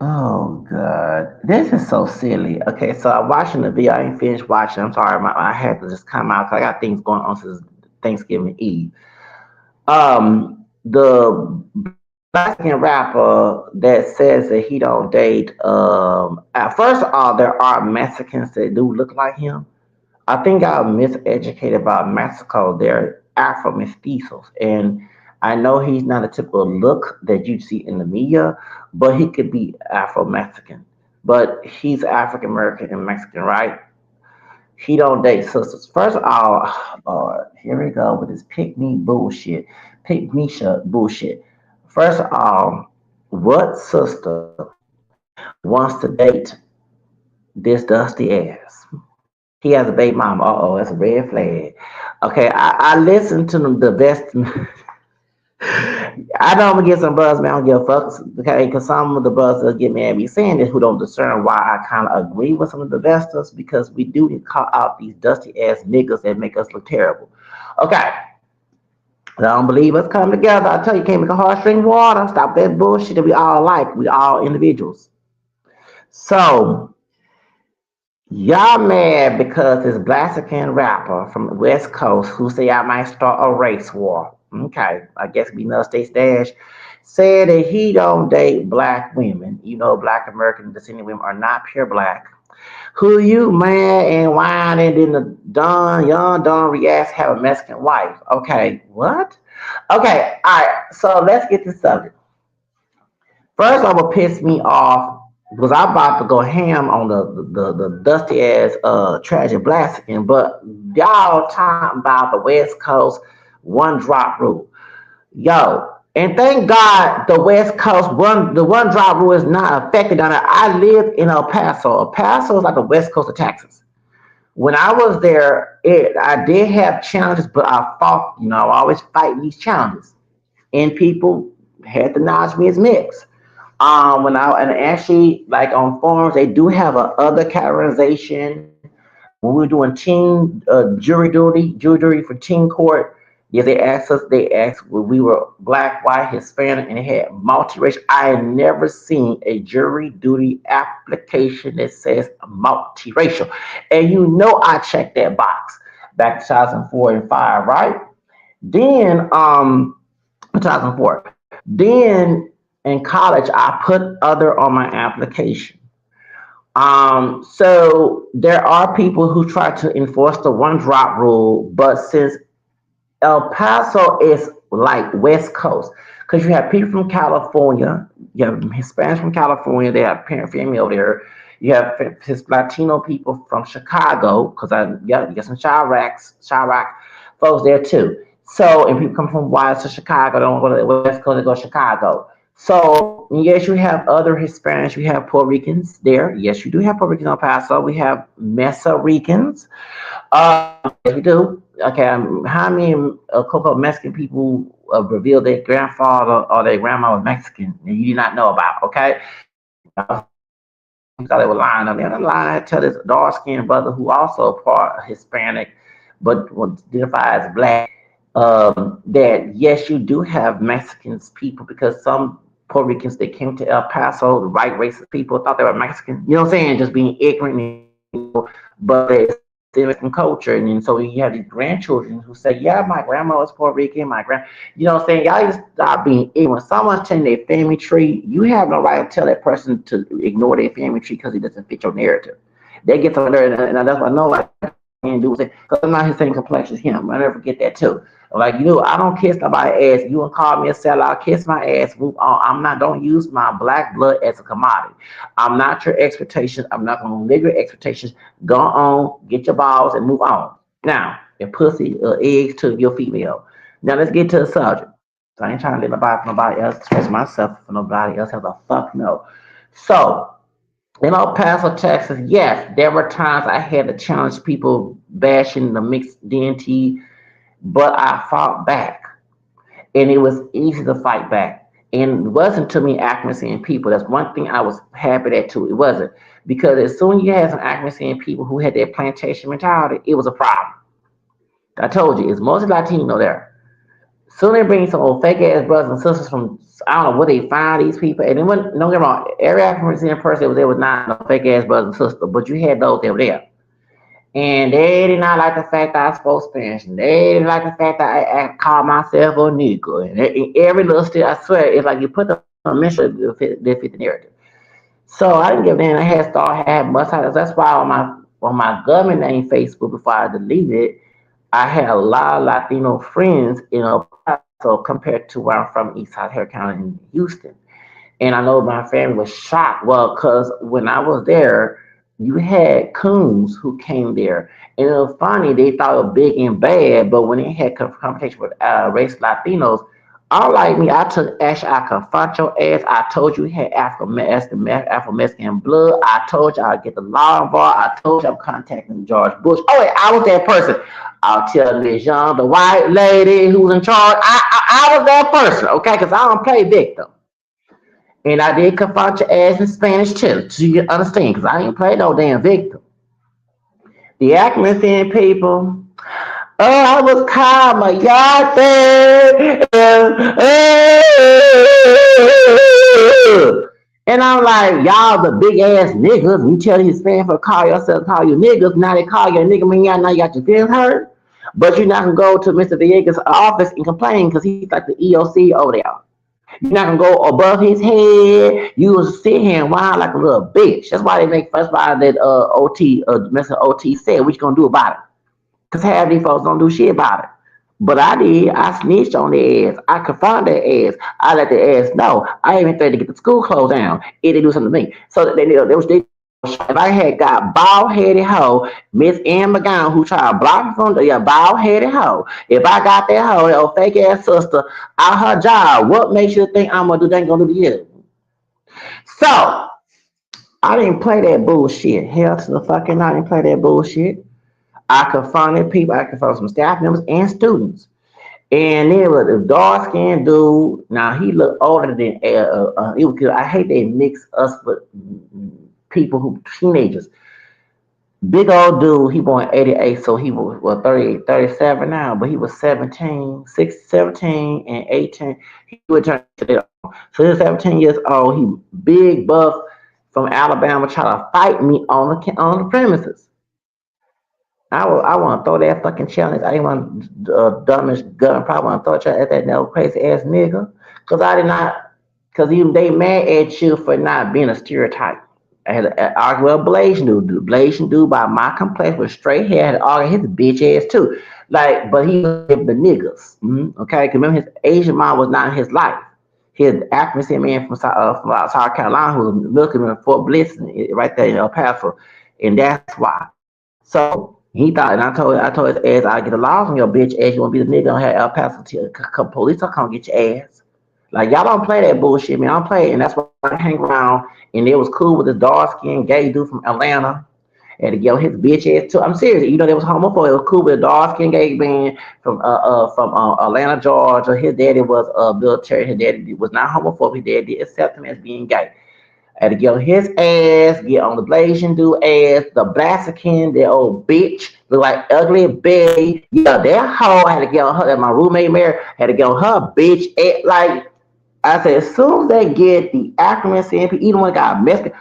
Oh God, this is so silly. Okay, so I'm watching the video. I ain't finished watching. I'm sorry, I had to just come out because I got things going on since Thanksgiving Eve. The Blaxican rapper that says that he don't date. First of all, there are Mexicans that do look like him. I think I was miseducated about Mexico. They're Afro mestizos, and I know he's not a typical look that you see in the media, but he could be Afro Mexican. But he's African American and Mexican, right? He don't date sisters. First of all, Lord, here we go with this pick me bullshit, pick me shut bullshit. First of all, what sister wants to date this dusty ass? He has a baby mama. Uh oh, that's a red flag. Okay, I listened to the best. I know I'm gonna get some buzz, man. I don't give a fuck. Okay, because some of the buzz that get mad at me saying this who don't discern why I kind of agree with some of the investors because we do need to call out these dusty ass niggas that make us look terrible. Okay, I don't believe us come together. I tell you, can't make a heartstring water. Stop that bullshit that we all like. We all individuals. So y'all mad because this Blaxican rapper from the West Coast who say I might start a race war. Okay, I guess we know Stay Stash said that he don't date black women. You know, black American descendant women are not pure black. Who you mad and whine and then the young Don reacts have a Mexican wife. Okay, what? Okay, all right. So let's get to the subject. First of all, what pissed me off was I about to go ham on the dusty ass tragic Blaxican, but y'all talking about the West Coast one drop rule. Yo, and thank God the West Coast one drop rule is not affected down there. I live in El Paso. El Paso is like the West Coast of Texas. When I was there, I did have challenges, but I fought. You know, I always fight these challenges, and people had to notch me as mixed. When I and actually like on forums, they do have a other categorization. When we were doing team jury duty for team court. Yeah, they asked us. They asked when we were black, white, Hispanic, and it had multiracial. I had never seen a jury duty application that says multiracial, and you know I checked that box back in 2004 and five, right? Then 2004. Then in college, I put other on my application. So there are people who try to enforce the one drop rule, but since El Paso is like West Coast, because you have people from California, you have Hispanics from California, they have parent family over there. You have his Latino people from Chicago, because you got some Chirac folks there too. So, and people come from West to Chicago, don't go to the West Coast, they go to Chicago. So, yes, you have other Hispanics, you have Puerto Ricans there. Yes, you do have Puerto Ricans in El Paso. We have Mesa Ricans. Yes, we do. Okay, how many Coco Mexican people revealed their grandfather or their grandma was Mexican and you did not know about? Okay, thought they were lying on there. I'm lying. Tell this dark skinned brother who also part Hispanic, but identifies as black. That yes, you do have Mexicans people because some Puerto Ricans that came to El Paso, the right racist people thought they were Mexican. You know what I'm saying? Just being ignorant, but it's still Mexican culture. And then so you have these grandchildren who say, "Yeah, my grandma was Puerto Rican. My grand," you know what I'm saying? Y'all just stop being ignorant. When someone's telling their family tree, you have no right to tell that person to ignore their family tree because it doesn't fit your narrative. They get somewhere there, and that's what I know. Like, and do because I'm not his same complexion as him. I never forget that too. Like I don't kiss nobody's ass. You want to call me a sellout? Kiss my ass. Move on. I'm not. Don't use my black blood as a commodity. I'm not your expectations. I'm not going to live your expectations. Go on, get your balls, and move on. Now, your pussy eggs to your female. Now let's get to the subject. So I ain't trying to live my body for nobody else, express myself for nobody else. Have the fuck no. So in El Paso, Texas, yes, there were times I had to challenge people bashing the mixed DNT, but I fought back. And it was easy to fight back. And it wasn't too many accuracy in people. That's one thing I was happy that too. It wasn't. Because as soon as you had some accuracy in people who had that plantation mentality, it was a problem. I told you, it's mostly Latino there. Soon they bring some old fake ass brothers and sisters from I don't know where they find these people. And then don't get me wrong, every African person that was there was not no fake ass brother and sister, but you had those that were there. And they did not like the fact that I spoke Spanish. And they didn't like the fact that I called myself a nigga. And every little still, I swear, it's like you put them on a mission they fit the narrative. So I didn't give a damn. I had started had must have. That's why on my government name Facebook before I deleted it, I had a lot of Latino friends in El Paso compared to where I'm from, East Side Harris County in Houston. And I know my family was shocked. Well, because when I was there, you had coons who came there. And it was funny, they thought it was big and bad, but when they had conversation with race Latinos, unlike me, I confront your ass. I told you had Afro Mexican blood. I told you I'd get the law involved. I told you I'm contacting George Bush. Oh, wait, I was that person. I'll tell Miss Young, the white lady who was in charge. I was that person, okay? Because I don't play victim. And I did confront your ass in Spanish too, so you understand, because I ain't play no damn victim. The accuracy people, oh, I was calm, my yard there. And I'm like, y'all the big ass niggas. You tell these fans for call you niggas. Now they call you a nigga, mean y'all now you got your feelings hurt. But you're not gonna go to Mr. Villegas' office and complain because he's like the EOC over there. You're not gonna go above his head. You will sit here and whine like a little bitch. That's why they make fuss about that Mr. OT said, what you gonna do about it? Cause half these folks don't do shit about it. But I did. I snitched on their ass. I confronted their ass. I let their ass know. I even tried to get the school closed down if they do something to me. So they if I had got bald headed hoe, Miss Ann McGowan, who tried to block me from the bald headed hoe. If I got that hoe, that old fake ass sister, out her job, what makes you think I'm gonna do that ain't gonna do to you? So I didn't play that bullshit. Hell to the fucking I didn't play that bullshit. I confronted people, I confronted some staff members and students. And there was a dark skinned dude. Now he looked older than it was. I hate they mix us with people who teenagers. Big old dude, he born 88, so he was 38, 37 now, but he was 17, 6, 17, and 18. He would turn to that. So he's 17 years old. He big buff from Alabama trying to fight me on the premises. I want to throw that fucking challenge. I didn't want dumbest gun. Probably want to throw it at that no crazy ass nigga. Cause I did not. Cause even they mad at you for not being a stereotype. I had to argue with a Blasian dude. The Blasian dude by my complexion with straight hair had to argue his bitch ass too. Like, but he was the niggas. Okay, cause remember his Asian mom was not in his life. His African man from South Carolina who was looking at Fort Bliss right there in El Paso, and that's why. So he thought, and I told his ass, I get the laws on your bitch ass. You want to be the nigga on here, El Paso police will come get your ass. Like y'all don't play that bullshit, man. I don't play it, and that's why I hang around. And it was cool with the dark skinned gay dude from Atlanta. And to get his bitch ass too. I'm serious. You know they was homophobic. It was cool with a dark skinned gay man from Atlanta, Georgia. His daddy was military. His daddy was not homophobic. His daddy accepted him as being gay. Had to get on his ass, get on the Blasian dude ass, the Blaxican, that old bitch, look like ugly Betty. Yeah, that hoe had to get on her, that my roommate Mary had to get on her bitch. Like I said, as soon as they get the Ackerman CMP, even when it got a Mexican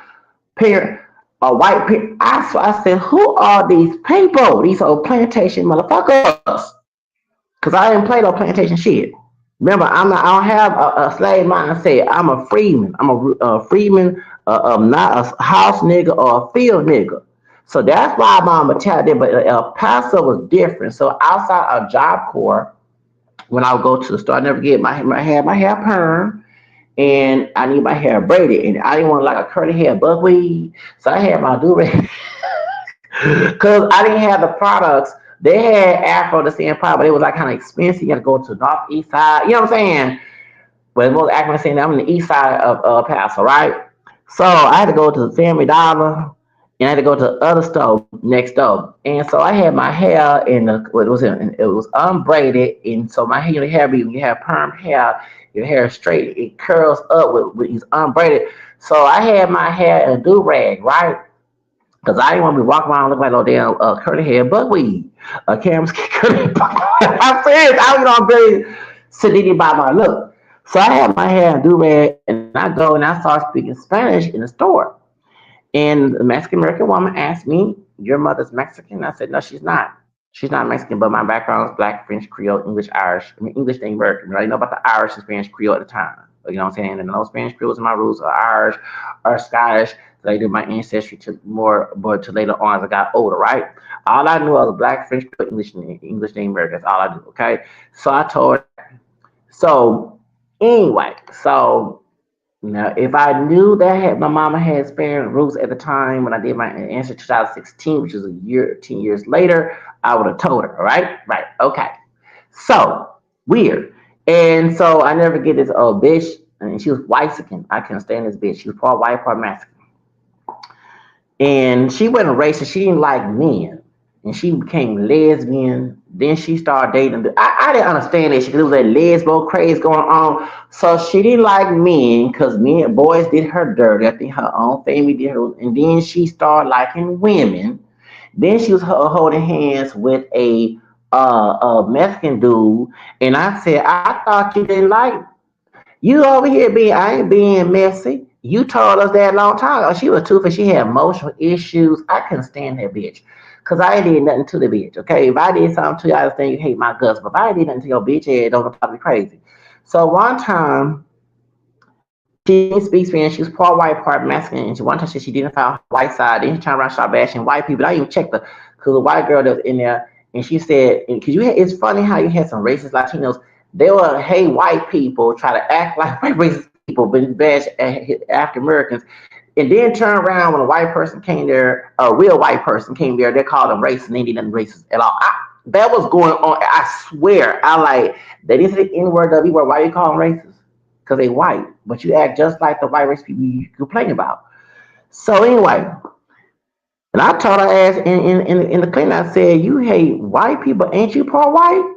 parent, a white parent, I said, who are these people? These old plantation motherfuckers. Cause I didn't play no plantation shit. Remember, I don't have a slave mindset. I'm a freeman. I'm a freeman, not a house nigga or a field nigga. So that's why my mentality. But El Paso was different. So outside of Job Corps, when I would go to the store, I never get my hair perm, and I need my hair braided, and I didn't want like a curly hair buckwheat, so I had my do rag because I didn't have the products. They had Afro the same product, but it was like kind of expensive. You got to go to the northeast side. You know what I'm saying? But most Ackerman saying I'm on the east side of Paso, right? So I had to go to the Family Dollar, and I had to go to the other store next door. And so I had my hair in the it was unbraided, and so my hair, when you have perm hair, your hair is straight, it curls up with these unbraided. So I had my hair in a do rag, right? Because I didn't want to be walking around looking like no damn curly hair buckwheat. Cameron's curly. I'm serious. I was gonna be sedity by my look. So I had my hair in do-rag, and I go and I start speaking Spanish in the store. And the Mexican American woman asked me, "Your mother's Mexican?" I said, "No, she's not. She's not Mexican, but my background is black, French, Creole, English, Irish. I mean, English and American. Right? You know about the Irish and Spanish Creole at the time. You know what I'm saying? And those Spanish Creoles in my roots are Irish or Scottish. Later, my ancestry to more, but to later on as I got older, right? All I knew was black, French, Creole, English, and American. That's all I knew, okay? So I told her that. So, anyway, so now, if I knew that my mama had Spanish roots at the time when I did my answer 2016, which is a year, 10 years later, I would have told her, all right? Right, okay. So, weird. And so I never get this old bitch, and she was Mexican. I couldn't stand this bitch. She was part white, part Mexican. And she wasn't racist. She didn't like men. And she became lesbian. Then she started dating. I didn't understand that because it was a lesbo craze going on. So she didn't like men because men, boys did her dirty. I think her own family did her. And then she started liking women. Then she was holding hands with a Mexican dude. And I said, I thought you didn't like you over here being, I ain't being messy. You told us that a long time ago. She was toothless. She had emotional issues. I couldn't stand that bitch. Cause I ain't did nothing to the bitch. Okay. If I did something to you, I understand you hate my guts. But if I did nothing to your bitch head, don't talk me crazy. So one time she didn't speak Spanish. She was part white, part Mexican. And one time she didn't find her white side. Then she turned around and started bashing white people. I even checked her because the white girl that was in there, and she said, because it's funny how you had some racist Latinos. They will hate white people, try to act like white racist people, but bash African Americans. And then turn around when a white person came there, a real white person came there, they called them racist and they didn't racist at all. That was going on. I swear. I like, they didn't say the N word, W word. Why you call them racist? Because they white, but you act just like the white race people you complain about. So anyway, and I told her ass in the clinic, I said, you hate white people, ain't you part white?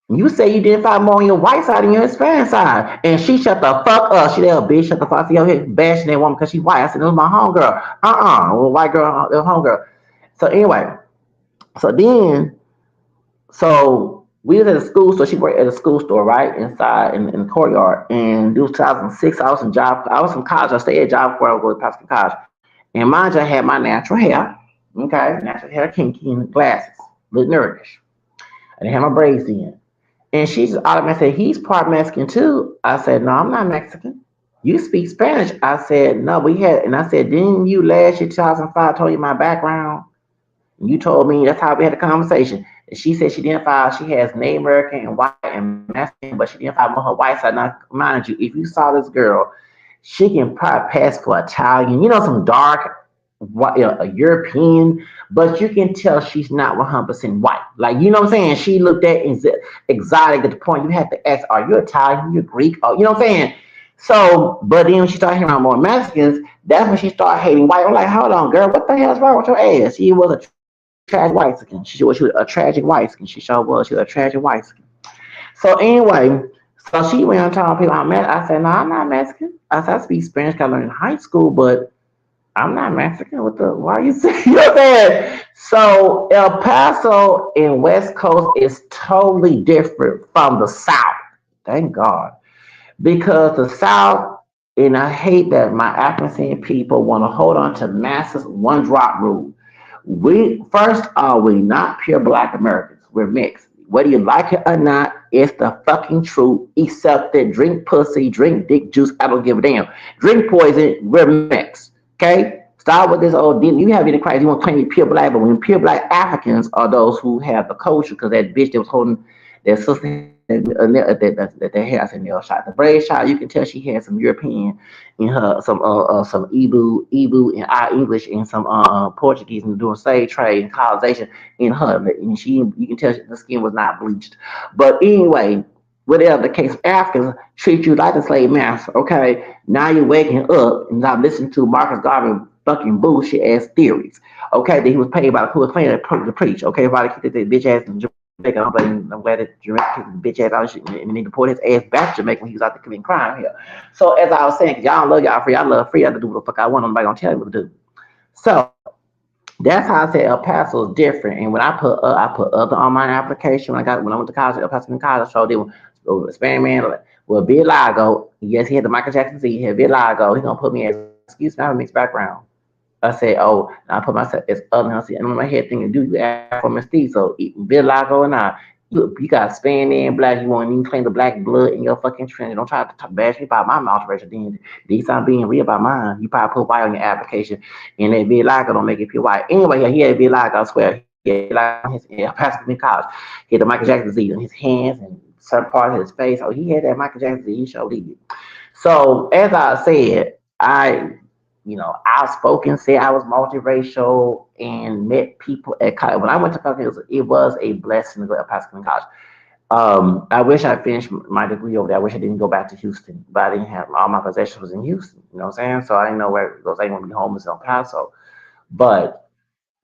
You say you didn't find more on your white side than your Hispanic side. And she shut the fuck up. She there, bitch, shut the fuck up. See, here bashing that woman because she white. I said, it was my homegirl. Well, white girl, homegirl. So anyway, so then so we was at a school store. She worked at a school store, right inside in the courtyard. And it was 2006. I was in job. I was in college. I stayed at job before I was going to college. And mind you, I had my natural hair. Okay, natural hair, kinky, and glasses, look nerdish. I didn't have my braids in. And she just automatically said, he's part Mexican too. I said, no, I'm not Mexican. You speak Spanish. I said, no, we had, and I said, didn't you last year, 2005, told you my background? You told me that's how we had a conversation. And she said she didn't file. She has Native American and white and Mexican, but she didn't file on her white side. Now, mind you, if you saw this girl, she can probably pass for Italian. You know, some dark, European, but you can tell she's not 100% white. Like, you know what I'm saying? She looked at exotic at the point you had to ask, are you Italian? You Greek? Oh, you know what I'm saying? So, but then when she started hearing more Mexicans, that's when she started hating white. I'm like, hold on, girl, what the hell's wrong with your ass? She was a tragic white skin. She was a tragic white skin. She sure was. She was a tragic white skin. So anyway, so she went on telling people I'm Mexican. I said, no, I'm not Mexican. I said, I speak Spanish because I learned in high school, but I'm not Mexican. What the? Why are you saying? You know what I'm saying? So El Paso in West Coast is totally different from the South. Thank God, because the South, and I hate that my African people want to hold on to massive one drop rule. We first are we not pure black Americans. We're mixed. Whether you like it or not, it's the fucking truth. Accept it. Drink pussy, drink dick juice. I don't give a damn. Drink poison. We're mixed. Okay? Start with this old deal. You have any crisis, you want to claim you pure black, but when pure black Africans are those who have the culture, because that bitch that was holding their sister had that hair, I said nail shot. The braid shot, you can tell she had some European in her, some Ibu and our English and some Portuguese and doing slave trade and colonization in her. And she, you can tell the skin was not bleached. But anyway, whatever the case, Africans treat you like a slave master. Okay, now you're waking up and not listening to Marcus Garvey fucking bullshit ass theories. Okay, that he was paid by who was paying to preach. Okay, if I keep that bitch ass in Jamaica, I'm glad that Jamaica kicked the bitch ass out of shit and then deported his ass back to Jamaica when he was out there committing crime here. So as I was saying, y'all love y'all free, I love free, I have to do what the fuck I want. Nobody gonna tell me what to do. So that's how I said El Paso is different. And when I put other online application when I went to college, El Paso in college, I showed them Spanish man, Well, Bill Lago, yes, he had the Michael Jackson Z. He had Bill Lago. He gonna put me as, excuse me, I have a mixed background. I said, oh, and I put myself as other. And I said, and in my head thinking, dude, you Afro Mystique. So Bill Lago and I, you got Spanish and black. You want to even claim the black blood in your fucking trend. Don't try to bash me about my alteration. Then these I'm being real about mine. You probably put white on your application, and that Bill Lago don't make it pure white. Anyway, yeah, he had Bill Lago. I swear, he had Bill Lago on his Pastor in college. He had the Michael Jackson Z on his hands and certain parts of his face. Oh, he had that Michael Jackson Z. He showed he did. So as I said, outspoken, said I was multiracial and met people at college. When I went to college, it was a blessing to go to Pascal College. I wish I finished my degree over there. I wish I didn't go back to Houston, but I didn't have all my possessions was in Houston. You know what I'm saying? So I didn't know where it goes. I didn't want to be homeless in El Paso, but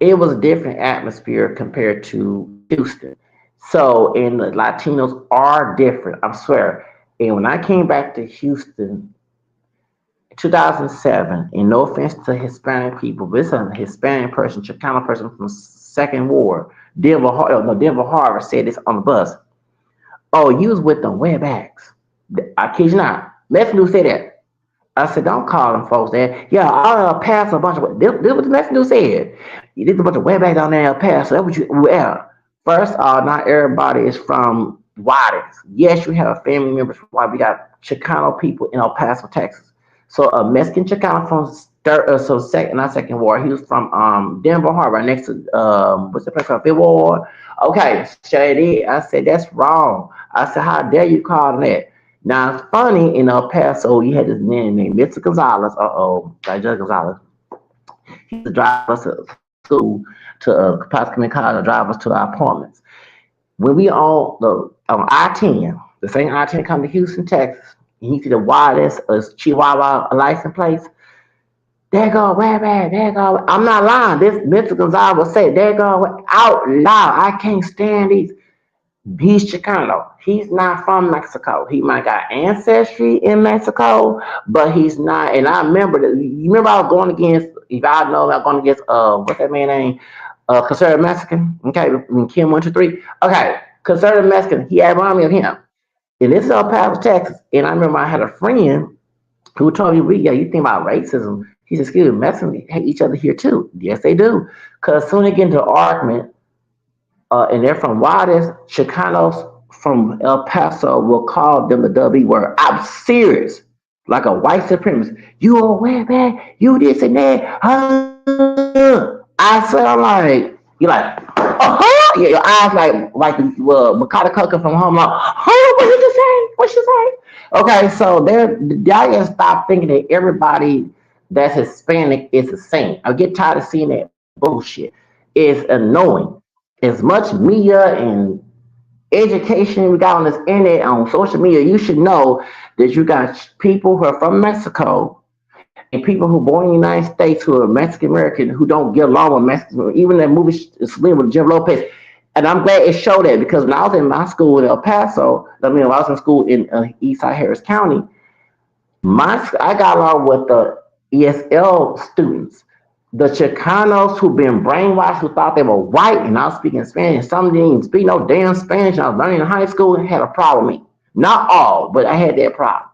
it was a different atmosphere compared to Houston. So, and the Latinos are different. I swear. And when I came back to Houston, 2007, and no offense to Hispanic people, but it's a Hispanic person, Chicano person from Second Ward, Denver Harbor said this on the bus. Oh, you was with them wetbacks. I kid you not. Messenger said that. I said, don't call them folks that. Yeah, I'll pass a bunch of. This what the messenger said. You did a bunch of wetbacks down there in El Paso. That's what you. Well, first, not everybody is from Juarez. Yes, you have family members from Juarez. We got Chicano people in El Paso, Texas. So a Mexican Chicano from not second war. He was from Denver Harbor, next to what's the place called? Fifth Ward. Okay, Shady. I said that's wrong. I said, how dare you call that? Now it's funny in El Paso, you had this man named Mr. Gonzalez. Judge Gonzalez. He used to drive us to school to Pasco College, to drive us to our appointments. When we on I-10, the same I-10 come to Houston, Texas, and you see the widest Chihuahua license plates. There go, where bad, there go. I'm not lying. This Mr. Gonzalez will say, there go, out loud. I can't stand these. He's Chicano. He's not from Mexico. He might got ancestry in Mexico, but he's not. And I remember that. You remember I was going against. If I know, I was going against what's that man name? Conservative Mexican. Okay, when Kim 123. Okay, conservative Mexican. He had remind me of him. And this is El Paso, Texas. And I remember I had a friend who told me, "Yeah, you think about racism?" He said, "Excuse me, Mexicans hate each other here too." Yes, they do. Because soon they get into an argument and they're from Juarez, Chicanos from El Paso will call them the W word. I'm serious. Like a white supremacist. You a wetback, you this and that. I sound like, you're like, uh-huh. Yeah, your eyes like Makata Coker from Home Alone. Huh, what did you say? What you say? Okay, so y'all gotta stop thinking that everybody that's Hispanic is the same. I get tired of seeing that bullshit. It's annoying as much media and education we got on this internet on social media, you should know that you got people who are from Mexico and people who are born in the United States who are Mexican American who don't get along with Mexicans. Even that movie Slim with Jim Lopez. And I'm glad it showed that because when I was in my school in El Paso, when I was in school in Eastside Harris County, I got along with the ESL students. The Chicanos who've been brainwashed, who thought they were white, and I was speaking Spanish. Some didn't even speak no damn Spanish. I was learning in high school and had a problem with me. Not all, but I had that problem.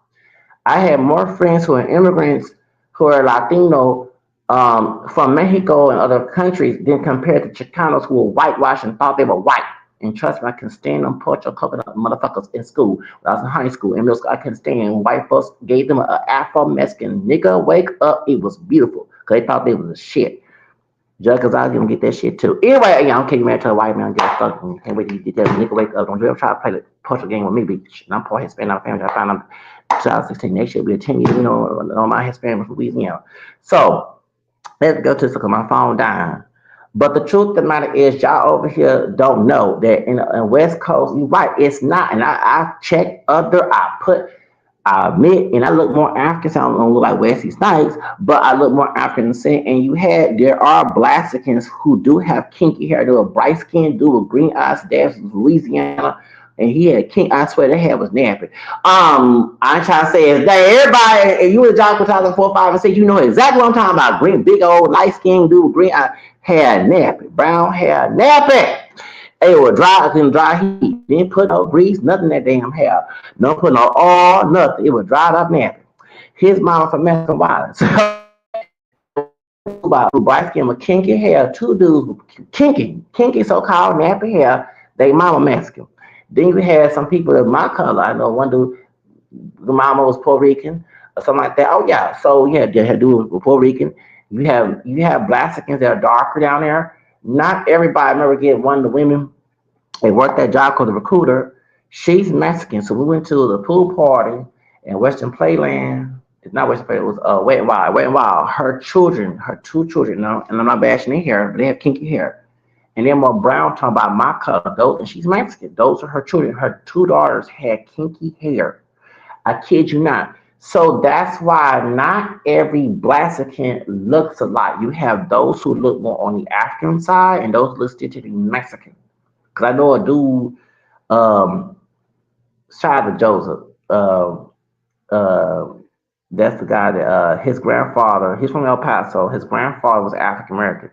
I had more friends who are immigrants who are Latino from Mexico and other countries than compared to Chicanos who were whitewashed and thought they were white. And trust me, I can stand them porch or coconut motherfuckers in school. When I was in high school, in middle school, I couldn't stand. White folks gave them an Afro Mexican nigga wake up. It was beautiful because they thought they was a shit. Just because I was gonna get that shit too. Anyway, yeah, I don't care. You married to a white man, get fucked. Can't wait till you get that nigga wake up. Don't you ever try to play the portrait game with me, bitch. And I'm part Hispanic. I'm family. I found I'm 2016. Next year will be a 10 years, on my Hispanic from Louisiana. So let's go to my phone down. But the truth of the matter is, y'all over here don't know that in West Coast, you're right, it's not. And I checked I admit, and I look more African, so I don't look like Wesley Snipes, but I look more African than and there are Blaxicans who do have kinky hair. There were bright skinned dude with green eyes, dad's from Louisiana, and he had king. I swear that hair was nappy. I'm trying to say is that everybody, if you were John 2004, 5, and 6, you know exactly what I'm talking about. Green, big old light skinned dude with green eyes, hair nappy, brown hair nappy. It was dry heat. Didn't put no grease, nothing in that damn hair. No put no oil, nothing. It was dried up nappy. His mama from Mexican violence. About bright skin with kinky hair, two dudes with kinky so-called nappy hair. They mama Mexican. Then you had some people of my color. I know one dude, the mama was Puerto Rican or something like that. Oh yeah, so yeah, they had dudes with Puerto Rican. You have Blaxicans that are darker down there. Not everybody remember get one of the women. They worked that job called the recruiter. She's Mexican, so we went to the pool party in Western Playland. It's not Western Play. It was Wet and Wild. Wet and Wild. Her children, her two children. No, and I'm not bashing their hair, but they have kinky hair. And then more brown talking about my color. Those, and she's Mexican. Those are her children. Her two daughters had kinky hair. I kid you not. So that's why not every Blaxican looks alike. You have those who look more on the African side and those listed to be Mexican. Because I know a dude, um, shout out to Joseph. Uh, that's the guy that his grandfather, he's from El Paso. His grandfather was African American.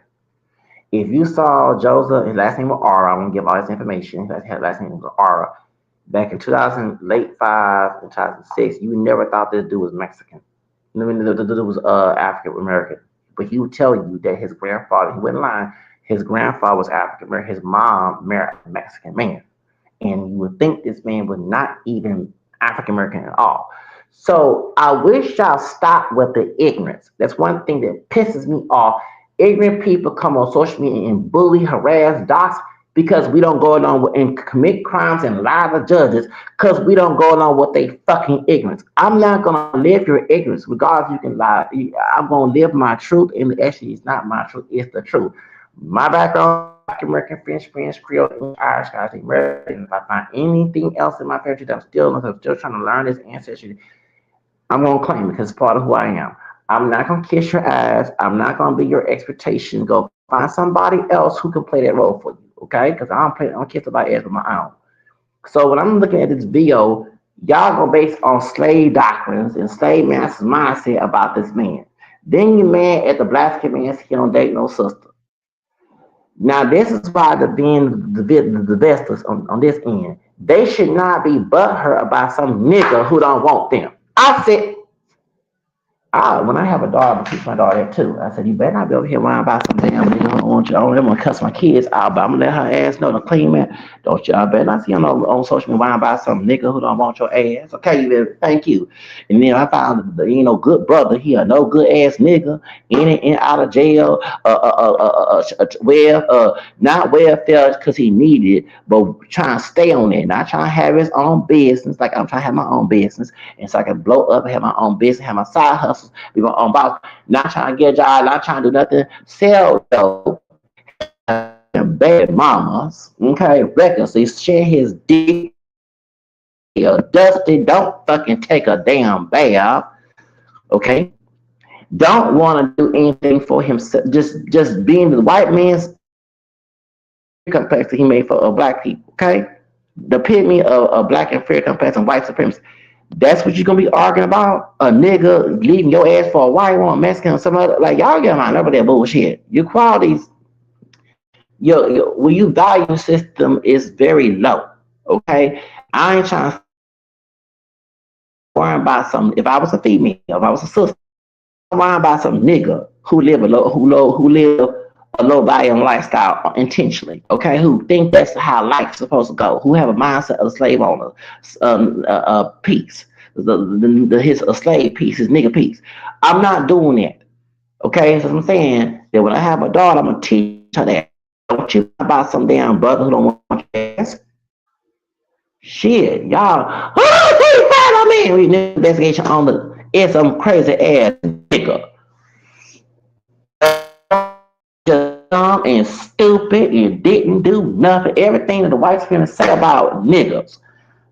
If you saw Joseph, his last name was Ara. I won't give all this information. His last name was Ara. Back in 2000, late five, 2006, you never thought this dude was Mexican. I mean, the dude was African American. But he would tell you that his grandfather, he wouldn't lie, his grandfather was African American. His mom married a Mexican man. And you would think this man was not even African American at all. So I wish y'all stop with the ignorance. That's one thing that pisses me off. Ignorant people come on social media and bully, harass, dox because we don't go along with and commit crimes and lie to judges because we don't go along with they fucking ignorance. I'm not gonna live your ignorance, regardless you can lie. I'm gonna live my truth, and actually it's not my truth, it's the truth. My background American, French, Creole, Irish, Scottish, American. If I find anything else in my country that I'm still trying to learn this ancestry, I'm gonna claim it because it's part of who I am. I'm not gonna kiss your ass. I'm not gonna be your expectation. Go find somebody else who can play that role for you, okay? Because I don't kiss somebody else with my own. So when I'm looking at this video, y'all go based on slave doctrines and slave masters mindset about this man. Then you mad at the black man he don't date no sister. Now this is why the investors on this end, they should not be butthurt about some nigga who don't want them. I said when I have a daughter, I'm gonna teach my daughter that too. I said, you better not be over here lying about some damn nigga. I don't want you. I don't ever want to cuss my kids out, but I'm gonna let her ass know the clean man. Don't you? I better not see her on social media lying about some nigga who don't want your ass. Okay, you better, thank you. And then I found the good brother. He a no good ass nigga in and out of jail. Not welfare because he needed, but trying to stay on it. Not trying to have his own business like I'm trying to have my own business, and so I can blow up and have my own business, have my side hustles, be my own boss. Not trying to get a job, not trying to do nothing. Sell dope, bad mamas, okay, recklessly share his dick. Dusty, don't fucking take a damn bath, okay? Don't want to do anything for himself. Just being the white man's complex that he made for black people, okay? The epitome of black and fair complex and white supremacy. That's what you're gonna be arguing about? A nigga leaving your ass for a white one, Mexican, or some other, like y'all get on over that bullshit. Your qualities, your value system is very low. Okay, I ain't trying to worry about some. If I was a female, if I was a sister, I'm worrying about some nigga who live a low volume lifestyle intentionally. Okay, who think that's how life's supposed to go. Who have a mindset of a slave owner, piece. His a slave piece, his nigga piece. I'm not doing that. Okay, so I'm saying that when I have a daughter, I'm gonna teach her that. Don't you about some damn brother who don't want your ass. Shit, y'all. Oh, he I mean, we investigation on it's some crazy ass nigga. Just dumb and stupid and didn't do nothing. Everything that the whites finna say about niggas.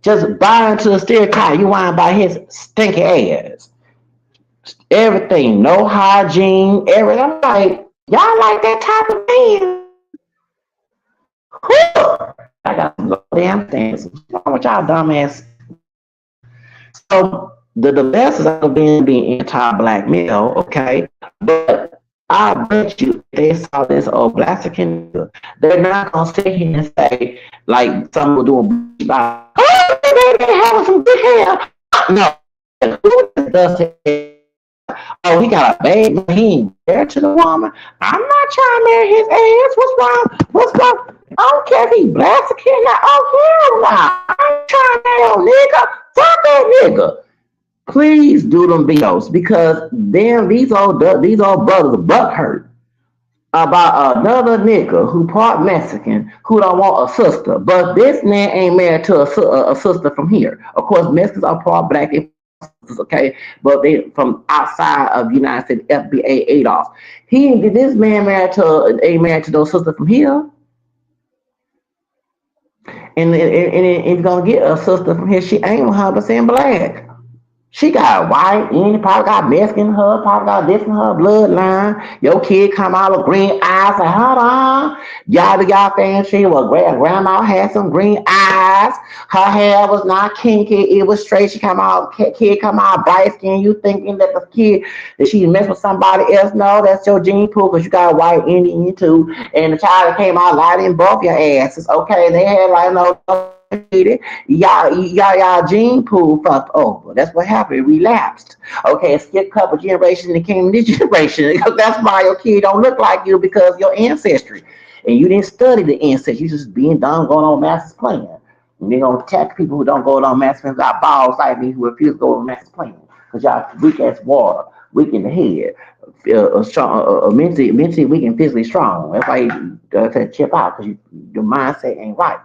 Just buy into the stereotype. You want by his stinky ass. Everything, no hygiene, everything. I'm like, y'all like that type of man? Whew. I got some damn things. What's wrong with y'all dumbass? So the best is being anti-black male, okay? But I bet you if they saw this old Blaxican nigga, they're not gonna sit here and say like some will doing bullshit about, oh, baby, having some good hair. No, who does it? Oh, he got a baby. He ain't married to the woman. I'm not trying to marry his ass. What's wrong? What's wrong? I don't care if he Blaxican. Oh hell no! I ain't trying to marry no nigga. Fuck that nigga. Please do them videos because damn these old brothers are butt hurt about another nigga who part Mexican who don't want a sister, but this man ain't married to a sister from here. Of course, Mexicans are part black, they part sisters, okay, but they from outside of the United States, FBA Adolf. He ain't this man married to ain't married to no sister from here, and if you're gonna get a sister from here, she ain't 100% black. She got white in, probably got Mexican in her, probably got this in her bloodline. Your kid come out with green eyes, like, hold on. Y'all fancy. Well, grandma had some green eyes. Her hair was not kinky, it was straight. She come out, kid come out bright skin. You thinking that the kid, that she messed with somebody else? No, that's your gene pool because you got white Indian too. And the child that came out light in both your asses. Okay, they had like no y'all gene pool fucked over. That's what happened. It relapsed. Okay, skip a couple generations and it came this generation. That's why your kid don't look like you because of your ancestry. And you didn't study the ancestry. You just being done going on master's plan. And they're gonna attack people who don't go on master's plan, got balls like me who refuse to go on master's plan. Because y'all weak as water, weak in the head, strong, mentally weak and physically strong. That's why you gotta chip out because your mindset ain't right.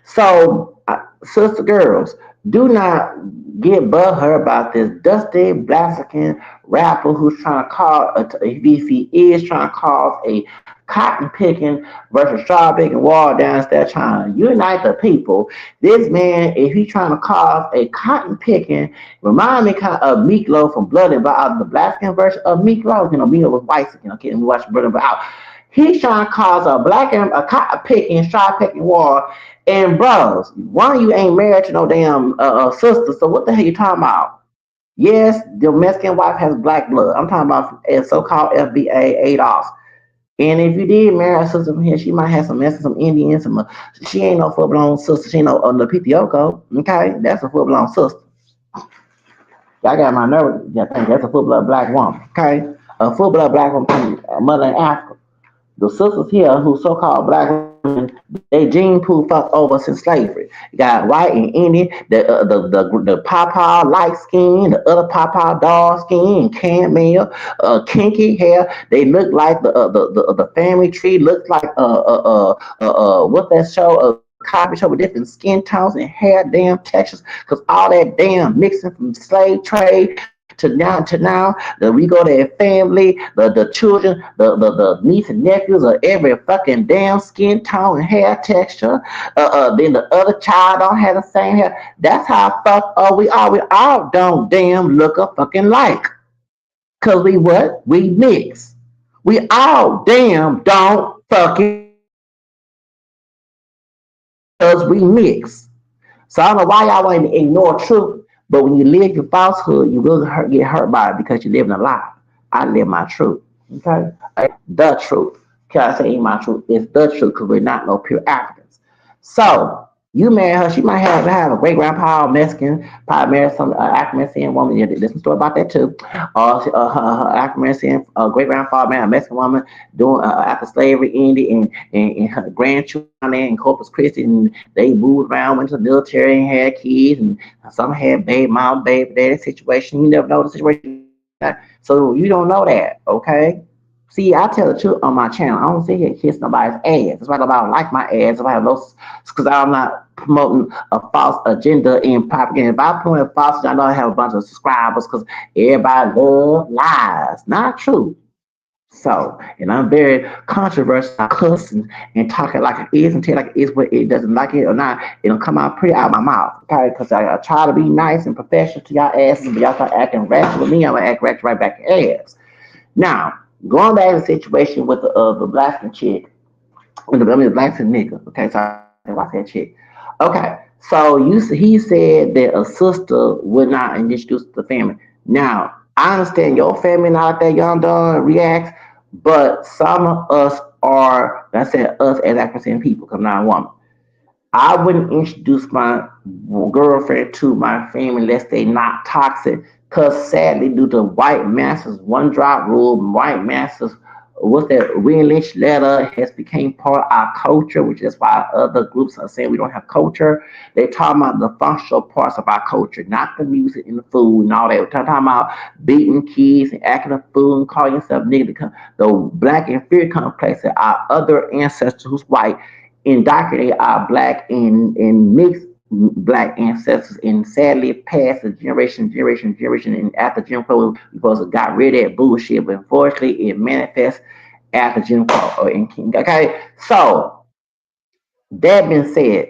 So, sister girls, do not get butthurt about this dusty Blaxican rapper who's trying to cause, if he is trying to cause a cotton picking versus straw picking war downstairs trying to unite the people. This man, if he's trying to cause a cotton picking, remind me kind of Meatloaf from Blood and Violence, the Blaxican version of Meatloaf. Meatloaf was white skin. Okay, we watch Blood and Violence. He's trying to cause a black and a cotton picking, straw picking war. And bros, one of you ain't married to no damn sister. So what the hell you talking about? Yes, the Mexican wife has black blood. I'm talking about so-called FBA Adolf. And if you did marry a sister from here, she might have some Mexicans, some Indians, some. She ain't no full blown sister. She ain't no the PTOCO. Okay, that's a full blown sister. Y'all got my nerve. I think that's a full blood black woman. Okay, a full blood black woman from mother in Africa. The sisters here who so-called black women, they gene pool fucked over since slavery. You got white and Indian, the papa light skin, the other papa dark skin, camel, kinky hair. They look like the family tree looks like what that show copy show with different skin tones and hair damn textures because all that damn mixing from slave trade to now, we go to their family, the children, the niece and nephews of every fucking damn skin tone and hair texture. Then the other child don't have the same hair. That's how fuck we are. We all don't damn look a fucking like. Cause we what? We mix. We all damn don't fucking cause we mix. So I don't know why y'all want to ignore truth, but when you live your falsehood, you will get hurt by it because you're living a lie. I live my truth. Okay? The truth. Can I say ain't my truth? It's the truth because we're not no pure Africans. So you marry her, she might have a great grandpa Mexican, probably marry some African American woman. Yeah, there's some story about that too. Her African American great grandfather married a Mexican woman doing after slavery ended, and her grandchildren there in Corpus Christi, and they moved around, went to the military, and had kids, and some had baby mom, baby daddy situation. You never know the situation. So you don't know that, okay? See, I tell the truth on my channel. I don't sit here kiss nobody's ass. That's why nobody don't like my ass. If I have those, because I'm not promoting a false agenda in propaganda. If I promote a false agenda, I know I have a bunch of subscribers because everybody love lies. Not true. So, and I'm very controversial, cussing and talking like it is and tell like it is what it doesn't like it or not. It'll come out pretty out of my mouth, okay? Because I try to be nice and professional to y'all asses, but y'all start acting ratchet with me, I'm gonna act ratchet right back your ass. Now, going back to the situation with the black chick, the black nigga, okay? So I watch that chick. Okay, so he said that a sister would not introduce the family. Now, I understand your family not like that young dog reacts, But some of us are, I said us as African people, because I'm not a woman. I wouldn't introduce my girlfriend to my family unless they not toxic. Cause sadly, due to white masters one drop rule, white masters what's that William Lynch letter has become part of our culture, which is why other groups are saying we don't have culture. They're talking about the functional parts of our culture, not the music and the food and all that. We're talking about beating kids and acting a fool and calling yourself nigga. The black inferior complex that our other ancestors who's white indoctrinate our black and mixed black ancestors and sadly passed the generation and after Jim Crow we supposed to got rid of that bullshit, but unfortunately it manifests after Jim Crow and King. Okay, so that being said,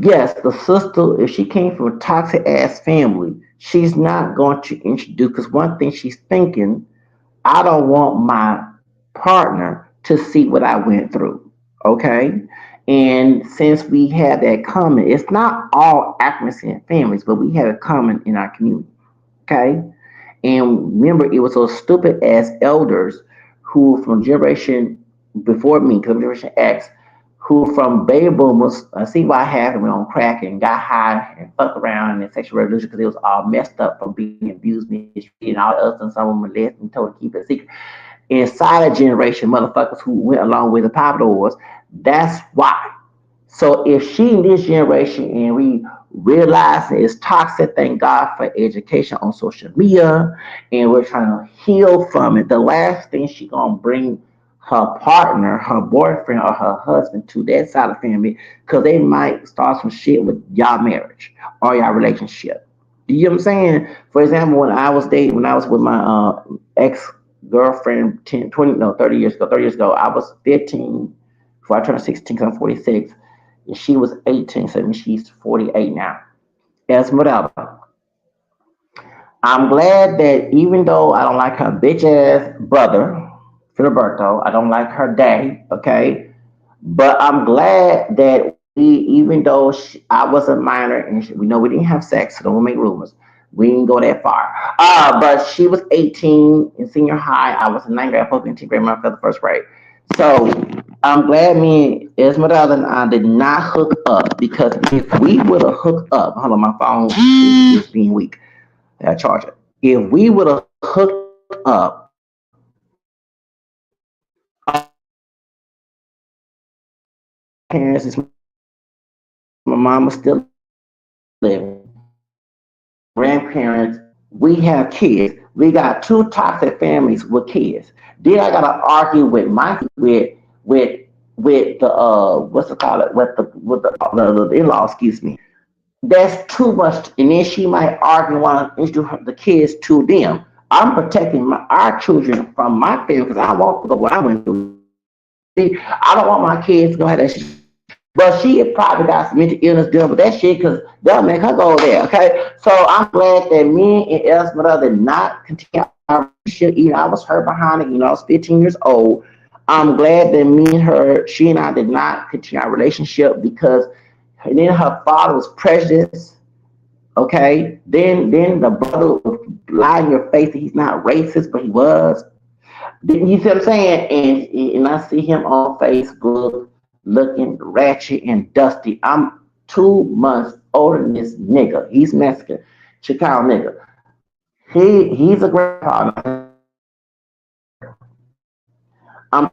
yes, the sister, if she came from a toxic ass family, she's not going to introduce because one thing she's thinking, I don't want my partner to see what I went through. Okay. And since we have that common, it's not all African families, but we have it common in our community. Okay. And remember, it was those stupid ass elders who, from generation before me, because I'm Generation X, who from baby boomers, I see why half of them on crack and got high and fucked around in sexual revolution because it was all messed up from being abused, mistreated, and all the other stuff. Some of them molested and told to keep it secret. Inside a generation, motherfuckers who went along with the popular wars, that's why. So if she in this generation and we realize that it's toxic, thank God for education on social media, and we're trying to heal from it. The last thing she gonna bring her partner, her boyfriend, or her husband to that side of the family, because they might start some shit with y'all marriage or y'all relationship. Do you know what I'm saying? For example, when I was with my ex girlfriend 10, 20, no, 30 years ago, 30 years ago, I was 15 before I turned 16, because I'm 46. And she was 18, so she's 48 now. Esmeralda. I'm glad that even though I don't like her bitch ass brother, Filiberto, I don't like her daddy, okay? But I'm glad that even though I was a minor and we know we didn't have sex, so don't make rumors. We didn't go that far. But she was 18 in senior high. I was in ninth grade. I was in 10th grade. My the first grade. So I'm glad me, Esmeralda, and I did not hook up because if we would have hooked up, hold on, my phone is being weak. I charge it. If we would have hooked up, parents, my mom was still living, grandparents, we have kids. We got two toxic families with kids. Then I gotta argue with my with with the what's it called with the in-law, excuse me. That's too much. And then she might argue and want to introduce the kids to them. I'm protecting our children from my family because I want to go what I went through. See, I don't want my kids to go have that shit. But she probably got some mental illness dealing with that shit because they'll make her go there. Okay. So I'm glad that me and Esmeralda did not continue our relationship. Even I was hurt behind it. I was 15 years old. I'm glad that me and her, she and I did not continue our relationship because and then her father was prejudiced. Okay. Then the brother would lie in your face that he's not racist, but he was. You see what I'm saying? And I see him on Facebook looking ratchet and dusty. I'm 2 months older than this nigga. He's Mexican, Chicago nigga. He's a grandpa. I'm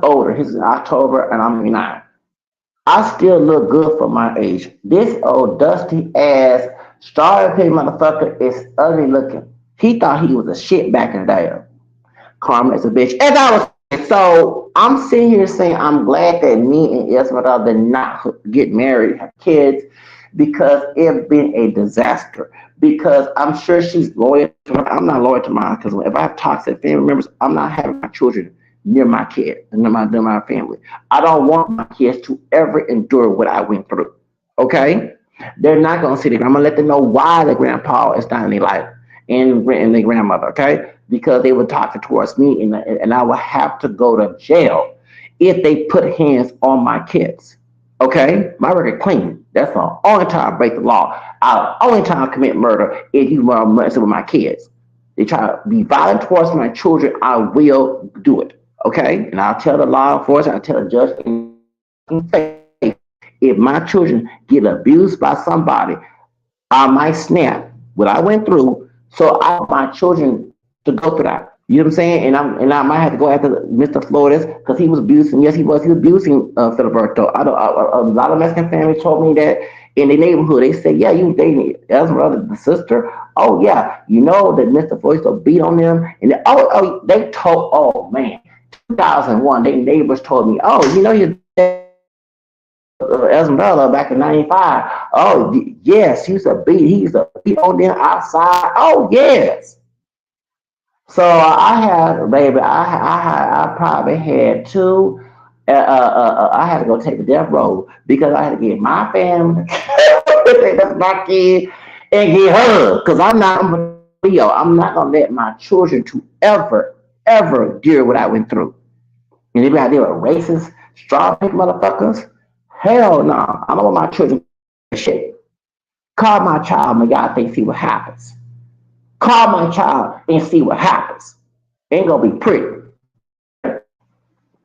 older. He's in October and I'm 9. I still look good for my age. This old dusty ass strawberry pig motherfucker is ugly looking. He thought he was a shit back in the day. Karma is a bitch. As I was saying, so I'm sitting here saying I'm glad that me and Esmeralda did not get married, have kids, because it's been a disaster. Because I'm sure she's loyal to her. I'm not loyal to mine because if I have toxic family members, I'm not having my children near my kid and near my family. I don't want my kids to ever endure what I went through. Okay? They're not gonna see it. I'm gonna let them know why the grandpa is not in their life and their grandmother, okay? Because they were talking towards me and I would have to go to jail if they put hands on my kids. Okay? My record clean. That's the only time I break the law. I'll only time I commit murder if you want to mess with my kids. they try to be violent towards my children, I will do it. Okay? And I'll tell the law enforcement, I'll tell the judge in face, if my children get abused by somebody, I might snap what I went through. So I want my children to go through that. You know what I'm saying? And I might have to go after Mr. Flores because he was abusing. Yes, he was abusing Filiberto. A lot of Mexican families told me that in the neighborhood. They said, "Yeah, you dating Esmeralda, the sister." Oh yeah, you know that Mr. Flores will beat on them. And they told. Oh man, 2001. Their neighbors told me, "Oh, you know your Esmeralda back in '95. Oh yes, he used to beat on them outside. Oh yes." So I had, baby, I probably had two. I had to go take the death row because I had to get my family, that's my kid, and get her. Because I'm Leo. I'm not gonna let my children to ever deal what I went through. And if I deal with racist, straw motherfuckers, hell no. I don't want my children to shit. Call my child, my God, think see what happens. Call my child and see what happens. Ain't gonna be pretty.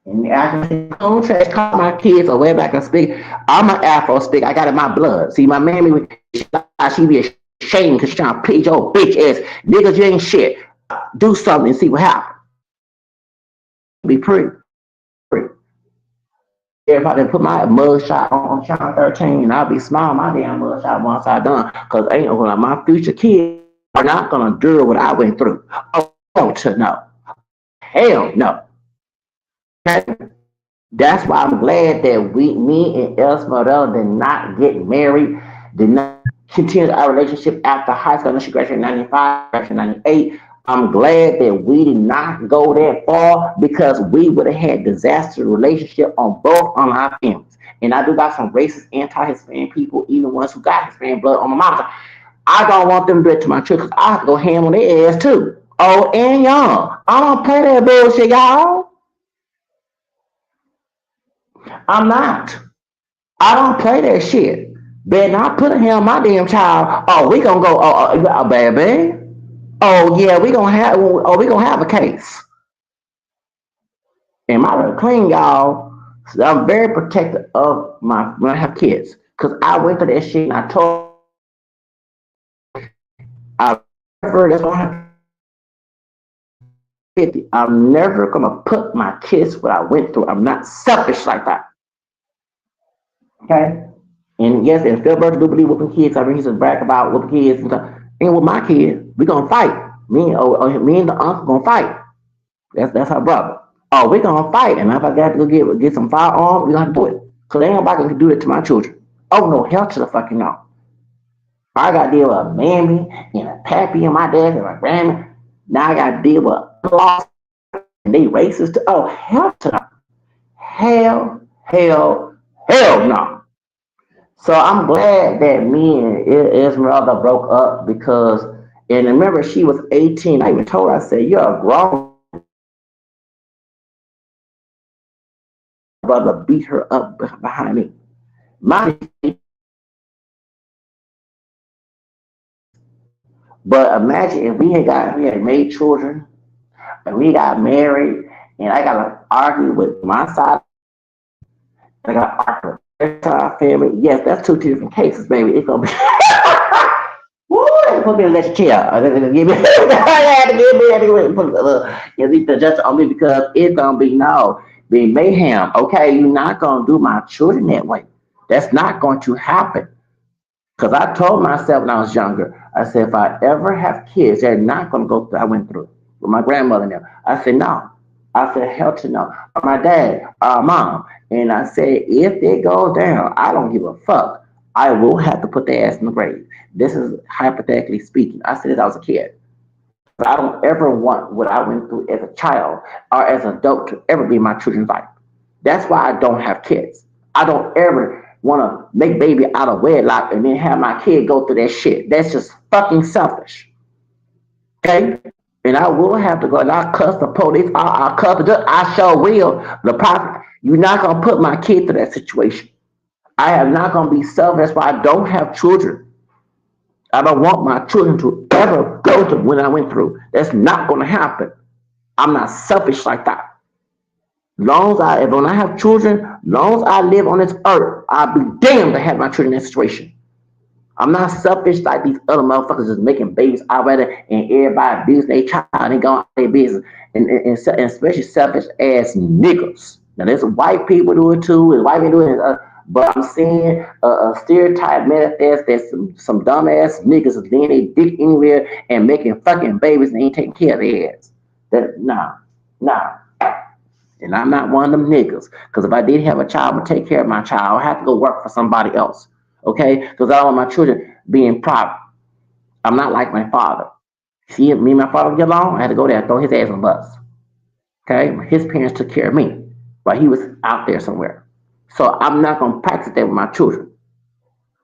And I can contrast call my kids or way back and speak. I'm an Afro speak. I got it in my blood. See, my mammy, she be ashamed because she trying to please your bitch ass. Niggas, you ain't shit. Do something and see what happens. Be pretty. Pretty. Everybody put my mug shot on Channel 13 and I'll be smiling my damn mug shot once I done. Because ain't gonna my future kids are not gonna endure what I went through. Oh, hell to no. Hell no. Okay? That's why I'm glad that me and Esmeralda did not get married, did not continue our relationship after high school. She graduated in 95, graduated in 98. I'm glad that we did not go that far because we would have had disaster relationship on our families. And I do got some racist, anti-Hispanic people, even ones who got Hispanic blood on my mom's side. I don't want them to do it to my children because I have to go ham on their ass too. Oh, and young. I don't play that bullshit, y'all. I'm not. I don't play that shit. Better not put a hand on my damn child. Oh, we gonna go. Baby. Oh yeah, we gonna have. Oh, we gonna have a case. And my real clean, y'all. So I'm very protective of my when I have kids, cause I went through that shit and I told I never that's why I'm 50. I'm never gonna put my kids what I went through. I'm not selfish like that. Okay. And yes, and Phil Burton do believe whooping kids. I mean, he's a brag about whooping kids and stuff. And with my kids, we gonna fight. Me and the uncle gonna fight. That's our brother. Oh, we gonna fight. And if I got to go get some firearms, we gonna do it. Cause ain't nobody gonna do it to my children. Oh no, hell to the fucking no. I gotta deal with a mammy and a pappy and my dad and my grandma. Now I gotta deal with lost and they racist. Oh hell to the hell no. So I'm glad that me and Esmeralda broke up because, and remember, she was 18. I even told her, I said, "You're a grown brother." Beat her up behind me. My, but imagine if we had made children and we got married, and I got to argue with my side. I got to argue with their side family. Yes, that's two different cases, baby. It's gonna be. Woo, put me in that chair. Give me, I had to give me, I had to put the just on me because it's gonna be no, be mayhem. Okay, you're not gonna do my children that way. That's not going to happen. Because I told myself when I was younger, I said if I ever have kids, they're not gonna go through. I went through with my grandmother now. I said no. I said hell to no. Or my dad, or mom, and I said if they go down, I don't give a fuck. I will have to put their ass in the grave. This is hypothetically speaking. I said it as I was a kid. I don't ever want what I went through as a child or as an adult to ever be my children's life. That's why I don't have kids. I don't ever want to make baby out of wedlock and then have my kid go through that shit. That's just fucking selfish. Okay? And I will have to go and I cuss the police. I cuss the I show real the prophet. You're not gonna put my kid through that situation. I am not gonna be selfish. That's why I don't have children. I don't want my children to ever go through what I went through. That's not going to happen. I'm not selfish like that. Long as I, if when I have children, long as I live on this earth, I'll be damned to have my children in that situation. I'm not selfish like these other motherfuckers just making babies already and everybody abuse their child and go on their business. And especially selfish ass niggas. Now there's white people do it too, and white people do it. But I'm seeing a stereotype manifest that some dumbass niggas is laying their dick anywhere and making fucking babies and ain't taking care of their ass. That nah. And I'm not one of them niggas. Because if I did have a child, I'm gonna take care of my child. I have to go work for somebody else. Okay? Because I don't want my children being private. I'm not like my father. See, me and my father get along, I had to go there and throw his ass on the bus. Okay? His parents took care of me while he was out there somewhere. So I'm not gonna practice that with my children.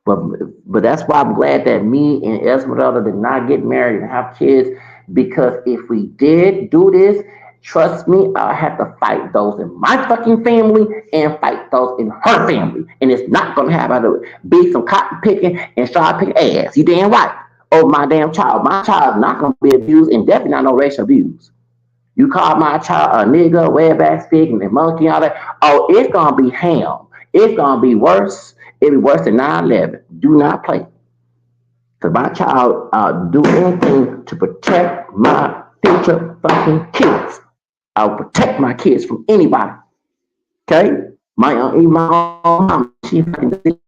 But but that's why I'm glad that me and Esmeralda did not get married and have kids, because if we did do this, trust me, I have to fight those in my fucking family and fight those in her family, and it's not gonna happen. I do it. Be some cotton picking and start picking ass. You damn right. Oh my damn child, my child is not gonna be abused, and definitely not no racial abuse. You call my child a nigga, wetback stick, and a monkey, and all that. Oh, it's gonna be ham. It's gonna be worse. It'll be worse than 9/11. Do not play. Cause my child do anything to protect my future fucking kids. I'll protect my kids from anybody. Okay? Even my own mom, she fucking bitch.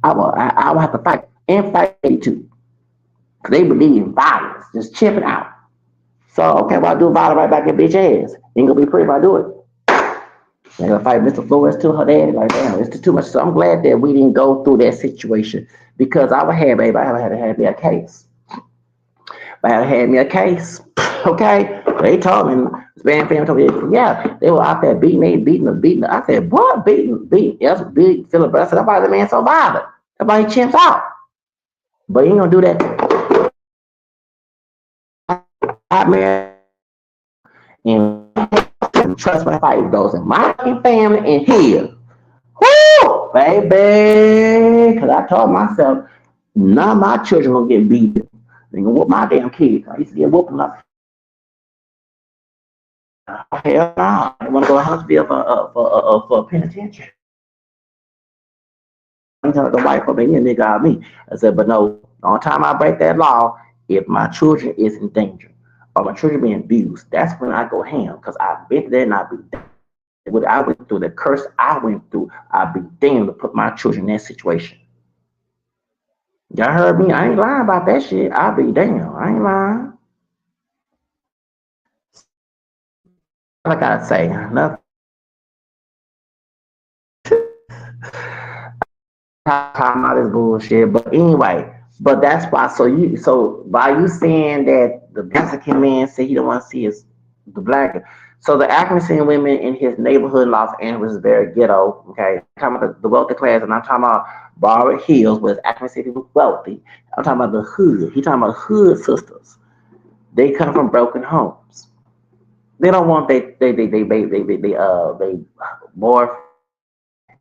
I will have to fight and fight too. Cause they believe in violence, just chipping out. So okay, well I do violence right back in bitch ass. Ain't gonna be pretty if I do it. I gotta fight Mr. Flores too, her daddy. Like, damn, it's too much. So I'm glad that we didn't go through that situation, because I would have, baby, I would have had me a case. I had had me a case. Okay? They told me, Spanish family told me, yeah, they were out there beating. I said, what? Beating. That's big Philip. I said, why the man so violent? That's why he chimps out. But he ain't gonna do that. I man, and trust my fight those in my family and here. Woo, baby. Because I told myself, none of my children gonna get beat. They gonna whoop my damn kids. I used to get whooping up. Hell no. I want to go to Huntsville for penitentiary. I'm telling the wife for me, and nigga out me. I said, but no, the only time I break that law, if my children is in danger or my children being abused, that's when I go ham. Because I've been there and I've been there. What I went through, the curse I went through, I'd be damned to put my children in that situation. Y'all heard me? I ain't lying about that shit. I'll be damned. I ain't lying. All I gotta say, nothing. Talking about this bullshit. But anyway, but that's why. So by you saying that the Mexican man said he don't want to see his the black. So the African women in his neighborhood in Los Angeles is very ghetto. Okay, I'm talking about the wealthy class, and I'm talking about Barbara Hills, where African people wealthy. I'm talking about the hood. He talking about hood sisters. They come from broken homes. They don't want they more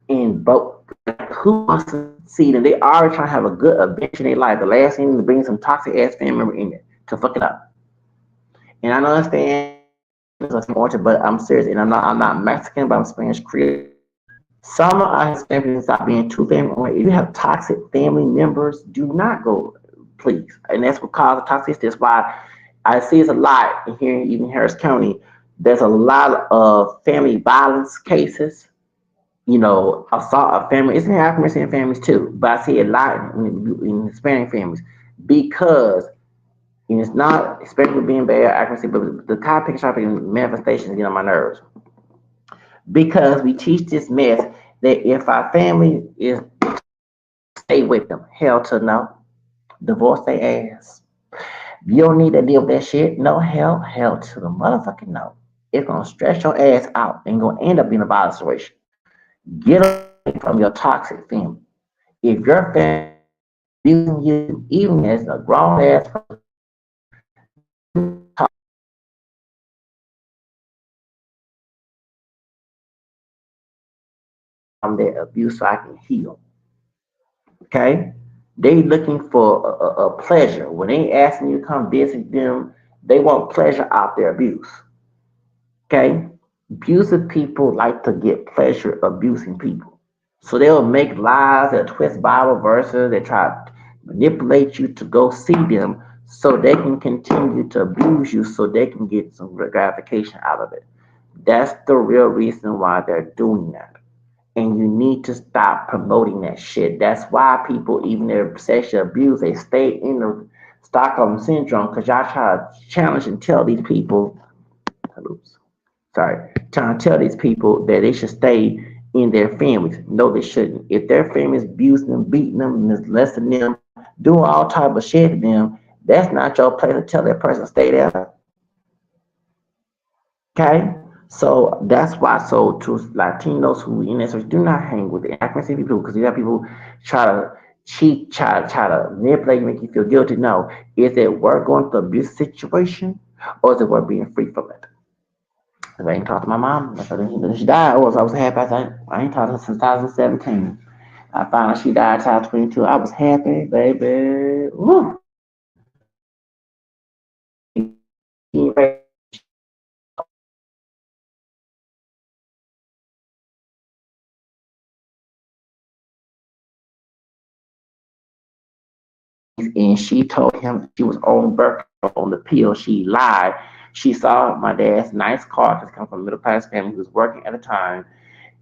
in both. Who wants to see them? They already trying to have a good adventure in their life. The last thing is to bring some toxic ass family member in there to fuck it up. And I understand but I'm serious, and I'm not Mexican, but I'm Spanish Creole. Some of us Hispanics stop being too family. If you have toxic family members, do not go, please. And that's what causes toxicity. That's why I see it's a lot in here, even Harris County. There's a lot of family violence cases, assault of family. It's in African families too, but I see a lot in Hispanic families because, and it's not especially being bad accuracy, but the copy shopping manifestations get on my nerves because we teach this mess that if our family is stay with them, hell to no, divorce their ass. You don't need to deal with that shit. No, hell to the motherfucking no. It's gonna stress your ass out and gonna end up in a violent situation. Get away from your toxic family. If your family abusing you, even as a grown ass person, from their abuse so I can heal. Okay? They looking for a pleasure. When they asking you to come visit them, they want pleasure out their abuse. Okay? Abusive people like to get pleasure abusing people. So they'll make lies, they'll twist Bible verses, they try to manipulate you to go see them so they can continue to abuse you so they can get some gratification out of it. That's the real reason why they're doing that. And you need to stop promoting that shit. That's why people, even their sexual abuse, they stay in the Stockholm syndrome because y'all try to challenge and tell these people, oops, sorry, trying to tell these people that they should stay in their families. No, they shouldn't. If their family's abusing them, beating them, molesting them, doing all type of shit to them, that's not your place to tell that person to stay there. Okay? So that's why. So to Latinos who in this, do not hang with it. I can see people because you have people try to cheat, try to manipulate, make you feel guilty. No, is it worth going through abuse situation, or is it worth being free from it? Cause I ain't talked to my mom. She died. I was happy. I ain't talked to her since 2017. I found out she died 2022. I was happy, baby. Woo. And she told him she was on birth on the pill. She lied. She saw my dad's nice car because come from a middle class family. He was working at the time,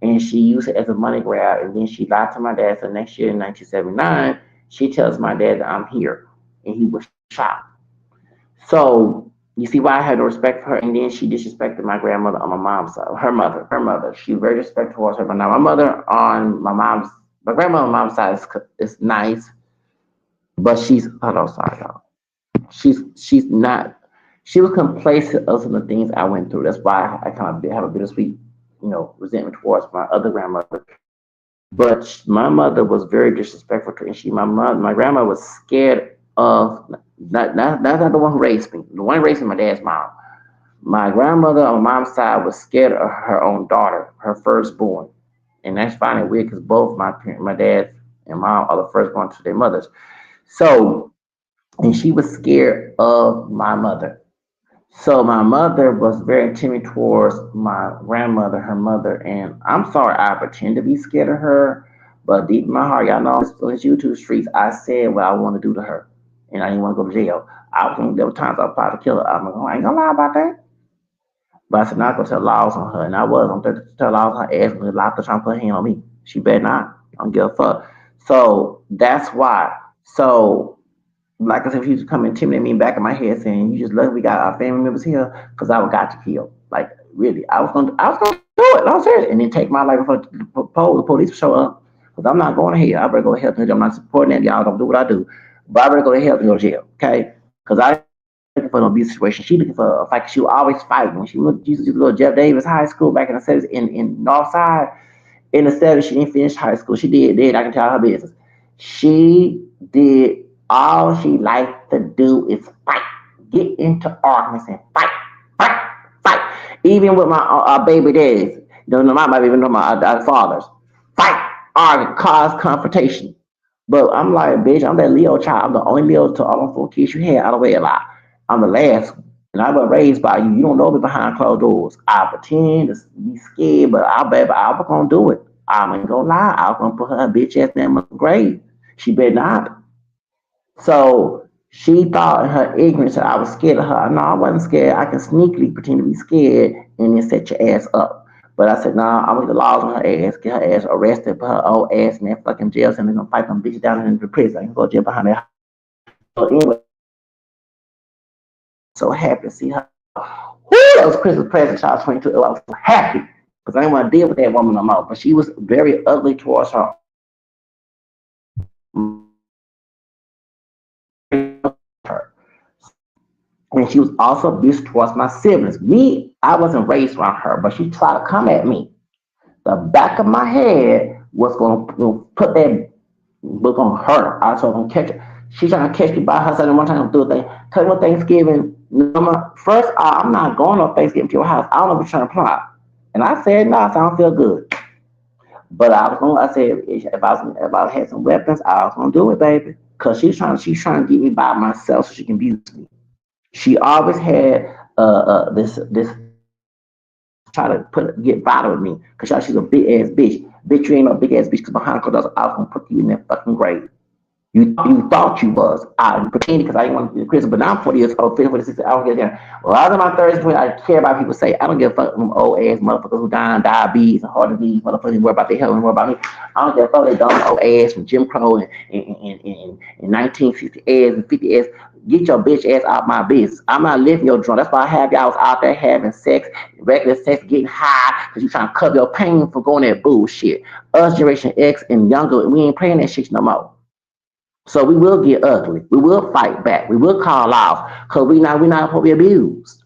and she used it as a money grab. And then she lied to my dad. So next year in 1979, she tells my dad that I'm here, and he was shocked. So you see why I had no respect for her, and then she disrespected my grandmother on my mom's side. Her mother. She was very respectful towards her. But now my mother on my grandmother on my mom's side is nice, but she's hold on, sorry, y'all. She's not. She was complacent of some of the things I went through. That's why I kind of have a bittersweet, resentment towards my other grandmother. But my mother was very disrespectful to her, and my grandma was scared of not the one who raised me. The one who raised me, my dad's mom. My grandmother on my mom's side was scared of her own daughter, her firstborn, and that's finding it weird because both my dad and mom are the firstborn to their mothers. So, and she was scared of my mother. So my mother was very timid towards my grandmother, her mother, and I'm sorry I pretend to be scared of her, but deep in my heart, y'all know on these YouTube streets, I said what I want to do to her, and I didn't want to go to jail. There were times I was about to kill her. I ain't gonna lie about that. But I said, not gonna tell lies on her. And I was. I'm going to tell lies on her ass when the doctor trying to put a hand on me. She better not. I don't give a fuck. So that's why. So, like I said, if you come intimidate me back in my head saying, you just lucky we got our family members here, because I would got to kill. Like, really. I was gonna do it. I'm serious. And then take my life before the police show up. Because I'm not going to hell. I better go to hell. I'm not supporting that. Y'all don't do what I do. But I better go to hell and go to jail. Okay? Because I looking for an abuse situation. She looking for a fight. She was always fighting. When she went to used to go to Jeff Davis High School back in the 70s in Northside, in the 70s, she didn't finish high school. She did. I can tell her business. She did all she liked to do is fight. Get into arguments and fight, fight. Even with my baby daddies. Not my baby, no, my fathers. Fight, argue, cause confrontation. But I'm like, bitch, I'm that Leo child. I'm the only Leo to all the four kids you had out of wedlock. I'm the last one. And I was raised by you. You don't know me behind closed doors. I pretend to be scared, but I was gonna do it. I ain't gonna lie. I was gonna put her bitch ass in the grave. She better not. So she thought in her ignorance that I was scared of her. No, I wasn't scared. I can sneakily pretend to be scared and then set your ass up. But I said, nah, I'm gonna get the laws on her ass, get her ass arrested, put her old ass in that fucking jail, and they're gonna fight them bitches down in the prison. I can go to jail behind that. So anyway, so happy to see her. Woo, that was Christmas present, child 22. I was so happy because I didn't want to deal with that woman no more. But she was very ugly towards her. And she was also abusive towards my siblings. Me, I wasn't raised around her, but she tried to come at me. The back of my head was gonna put that book on her. I was gonna catch her. She trying to catch me by herself and one time do a thing. Cause one Thanksgiving, first I'm not going on Thanksgiving to your house. I don't know what you're trying to plot. And I said no, so I don't feel good. But I said if I had some weapons, I was gonna do it, baby. Cause she's trying to get me by myself so she can abuse me. She always had this try to get bottom with me. Cause y'all, she's a big ass bitch. Bitch, you ain't no big ass bitch. Cause behind closed doors, I was gonna put you in that fucking grave. You thought you was. I pretended because I didn't want to be a Christian, but now I'm 40 years old, 50, 46, I don't give a damn. Well, I was in my 30s, I care about people say, I don't give a fuck them old ass motherfuckers who dying, diabetes, and heart disease, motherfuckers worry about their health and worry about me. I don't give a fuck they dumb old ass from Jim Crow and 1960s and 50s. Get your bitch ass out my business. I'm not living your drunk. That's why I have y'all out there having sex, regular sex, getting high, because you trying to cover your pain for going that bullshit. Us, Generation X and younger, we ain't playing that shit no more. So we will get ugly. We will fight back. We will call off because we not supposed to be abused.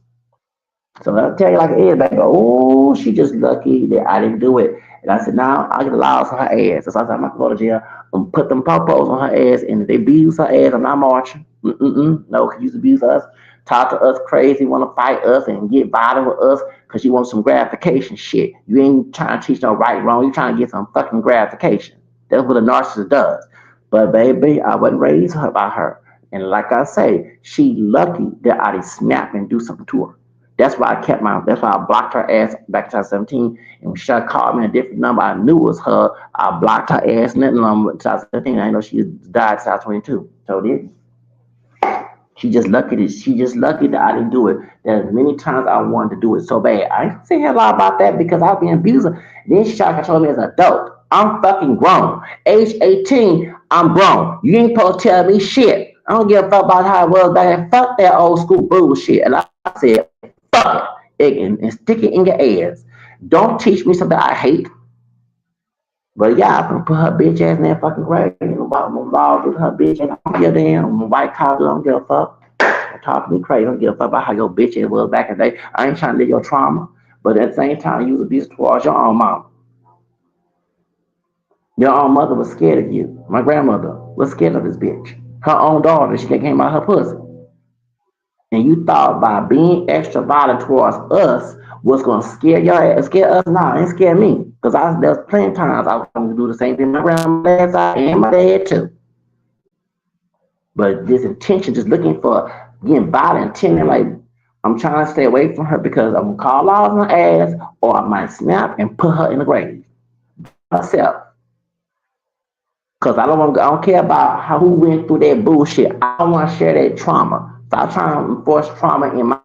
So I'll tell you like it is, baby. Oh, she just lucky that I didn't do it. And I said, now I'll get the laws on her ass. So I said, I'm not going to go to jail. I'm put them popos on her ass, and if they abuse her ass, I'm not marching. No, because you abuse us, talk to us crazy, want to fight us, and get violent with us because you want some gratification shit. You ain't trying to teach no right, wrong. You trying to get some fucking gratification. That's what a narcissist does. But baby, I wasn't raised by her. And like I say, she lucky that I did snap and do something to her. That's why I blocked her ass back in 2017. And when she called me a different number, I knew it was her. I blocked her ass and that number in 2017. I know she died in 2022. So did she just lucky that I didn't do it. There's many times I wanted to do it so bad. I ain't say a lot about that because I've been abusing. Then she tried to control me as an adult. I'm fucking grown. Age 18, I'm grown. You ain't supposed to tell me shit. I don't give a fuck about how it was back then. Fuck that old school bullshit. And I said, fuck it. And stick it in your ass. Don't teach me something I hate. But yeah, I'm gonna put her bitch ass in that fucking grave. I'm involved with her bitch ass. I don't give a damn. White collar, don't give a fuck. Talk to me crazy. Don't give a fuck about how your bitch ass was back in the day. I ain't trying to live your trauma. But at the same time, you was abused towards your own mom. Your own mother was scared of you. My grandmother was scared of this bitch. Her own daughter, she came out of her pussy. And you thought by being extra violent towards us was gonna scare your ass, scare us? Nah, it ain't scare me. Cause there's plenty of times I was gonna do the same thing my grandma's side and my dad too. But this intention, just looking for getting violent, intending like I'm trying to stay away from her because I'm gonna call off her ass, or I might snap and put her in the grave herself. Cause I don't care about how who went through that bullshit. I don't want to share that trauma. Stop trying to enforce trauma in my,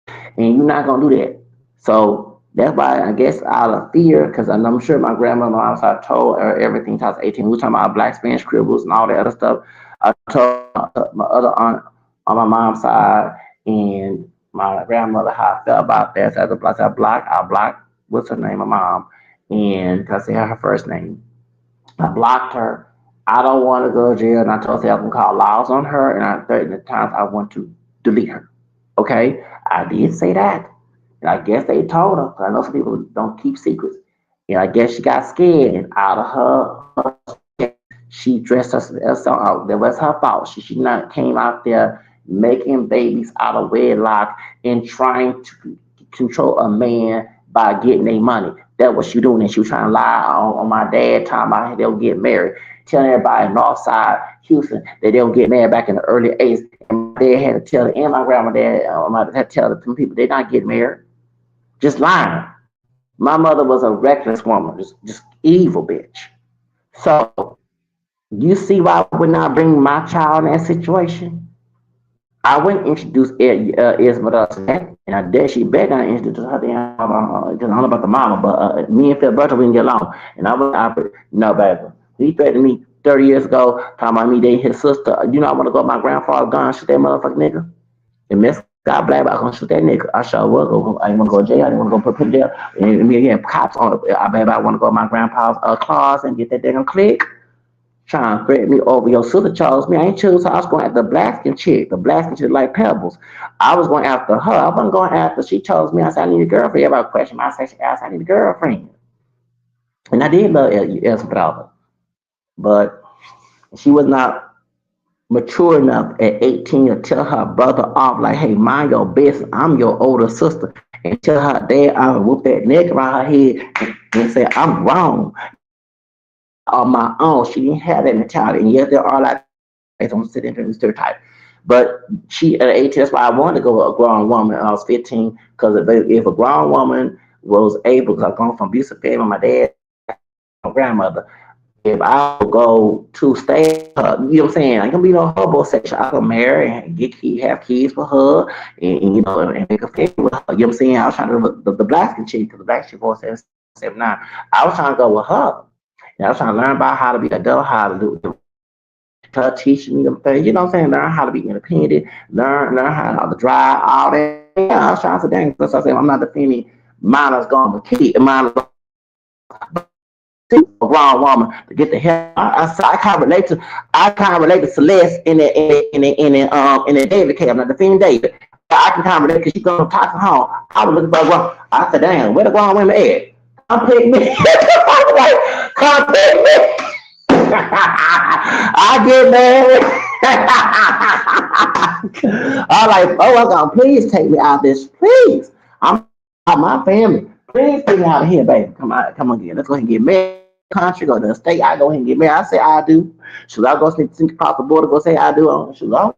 and you're not gonna do that. So that's why I guess out of fear, because I'm sure my grandmother also told her everything till I was 18. We were talking about black Spanish scribbles and all that other stuff. I told my other aunt on my mom's side and my grandmother how I felt about that. So I blocked, what's her name, my mom, and because they had her first name. I blocked her. I don't want to go to jail, and I told her I can call laws on her, and I threatened the times I want to delete her. Okay, I did say that, and I guess they told her. 'Cause I know some people don't keep secrets, and I guess she got scared, and out of she dressed herself out. That was her fault. She not came out there making babies out of wedlock and trying to control a man by getting their money. That's what she doing. And she was trying to lie on my dad, talking about they'll get married, telling everybody in Northside, Houston, that they'll get married back in the early 80s. And my dad had to tell it, and my grandma dad, my dad had to tell the people they not getting married. Just lying. My mother was a reckless woman, just evil bitch. So you see why I would not bring my child in that situation? I wouldn't introduce Isabel to that, and I dare she better not introduce her damn mama. I don't know about the mama, but me and Phil Butler we didn't get along. And no, baby. He threatened me 30 years ago, talking about me dating his sister. You know, I want to go to my grandfather's gun, shoot that motherfucking nigga. And Miss God black, I gonna shoot that nigga. I sure will go. I didn't want to go to jail. I didn't want to go put in jail. And me again, cops on it. I want to go to my grandpa's claws and get that damn click trying to threaten me over your sister chose me. I ain't choose her. I was going after the Blaxican chick. The Blaxican chick like Pebbles. I was going after her. I wasn't going after she chose me. I said, I need a girlfriend. Everybody questioned me. I said, I need a girlfriend. And I did love Esmeralda. But she was not mature enough at 18 to tell her brother off like, hey, mind your business. I'm your older sister. And tell her dad I would whoop that neck around her head and say, I'm wrong. On my own. She didn't have that mentality. And yes, there are like don't sit in the stereotype. But she at 18, that's why I wanted to go with a grown woman. I was 15 because if a grown woman was able, because I'm going from abusive family, my dad, my grandmother. If I would go to stay, you know what I'm saying? I ain't gonna be no homosexual. I can marry and have kids with her, and and make a family with her. You know what I'm saying? I was trying to do the Blaxican chick, because the Black chick 479. I was trying to go with her. And I was trying to learn about how to be an adult, how to do her teaching me them things. You know what I'm saying? Learn how to be independent, learn how to drive, all that. Yeah, I was trying to say, dang, that's what I said. I'm not defending minors going with kids, minors a grown woman to get the hell. I can't relate to Celeste in the David case. I'm not defending David. I can kind of relate because she goes to Tyson home. I was looking for a grown. I said, damn, where the grown women at? Come pick me. I was like, come pick me. I get married. I'm like, oh my God, please take me out of this, please. I'm out my family. Please take me out of here, baby. Come on, again. Let's go ahead and get married. Country, go to the state. I go ahead and get married. I say I do. Should I go sneak across the border? Go say I do. Should I?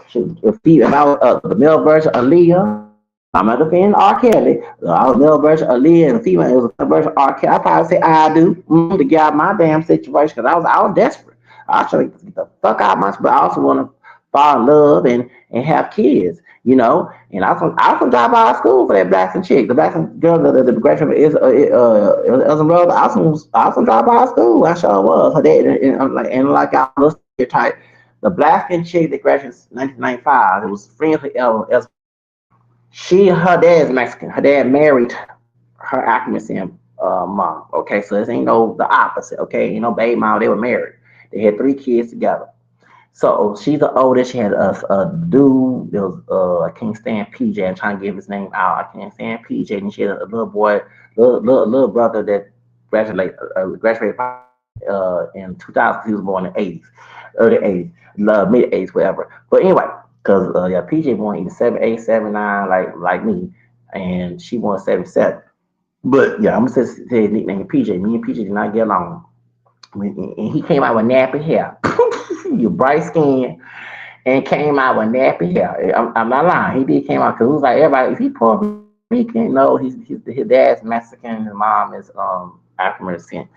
Should if I was the male version of Leah, I'm not defending R. Kelly. I was male version of Leah and the female it was a version of R. Kelly. I probably say I do to get out of my damn situation because I was desperate. I was trying to get the fuck out of my, but I also want to fall in love and have kids. And I was from drive by school for that Blackson chick, the Blackson girl, the graduate is brother. I was from drive by school. I sure was. Her dad and like I was stereotype. The Blackson chick that graduated in 1995. It was friends with El. Her dad is Mexican. Her dad married her African mom. Okay, so this ain't no the opposite. Okay, baby mom. They were married. They had 3 kids together. So she's the oldest. She had a dude. There was I can't stand PJ. I'm trying to give his name out. I can't stand PJ. And she had a little boy, little brother that graduated in 2000. He was born in the 80s, early 80s, mid 80s, whatever. But anyway, because yeah, PJ born in 78, 79, like me, and she born 77. But yeah, I'm gonna say his nickname PJ. Me and PJ did not get along. And he came out with nappy hair. You bright skin and came out with nappy hair. I'm not lying. He did came out because it was like everybody. Is he Puerto Rican? No, his dad's Mexican. His mom is African American.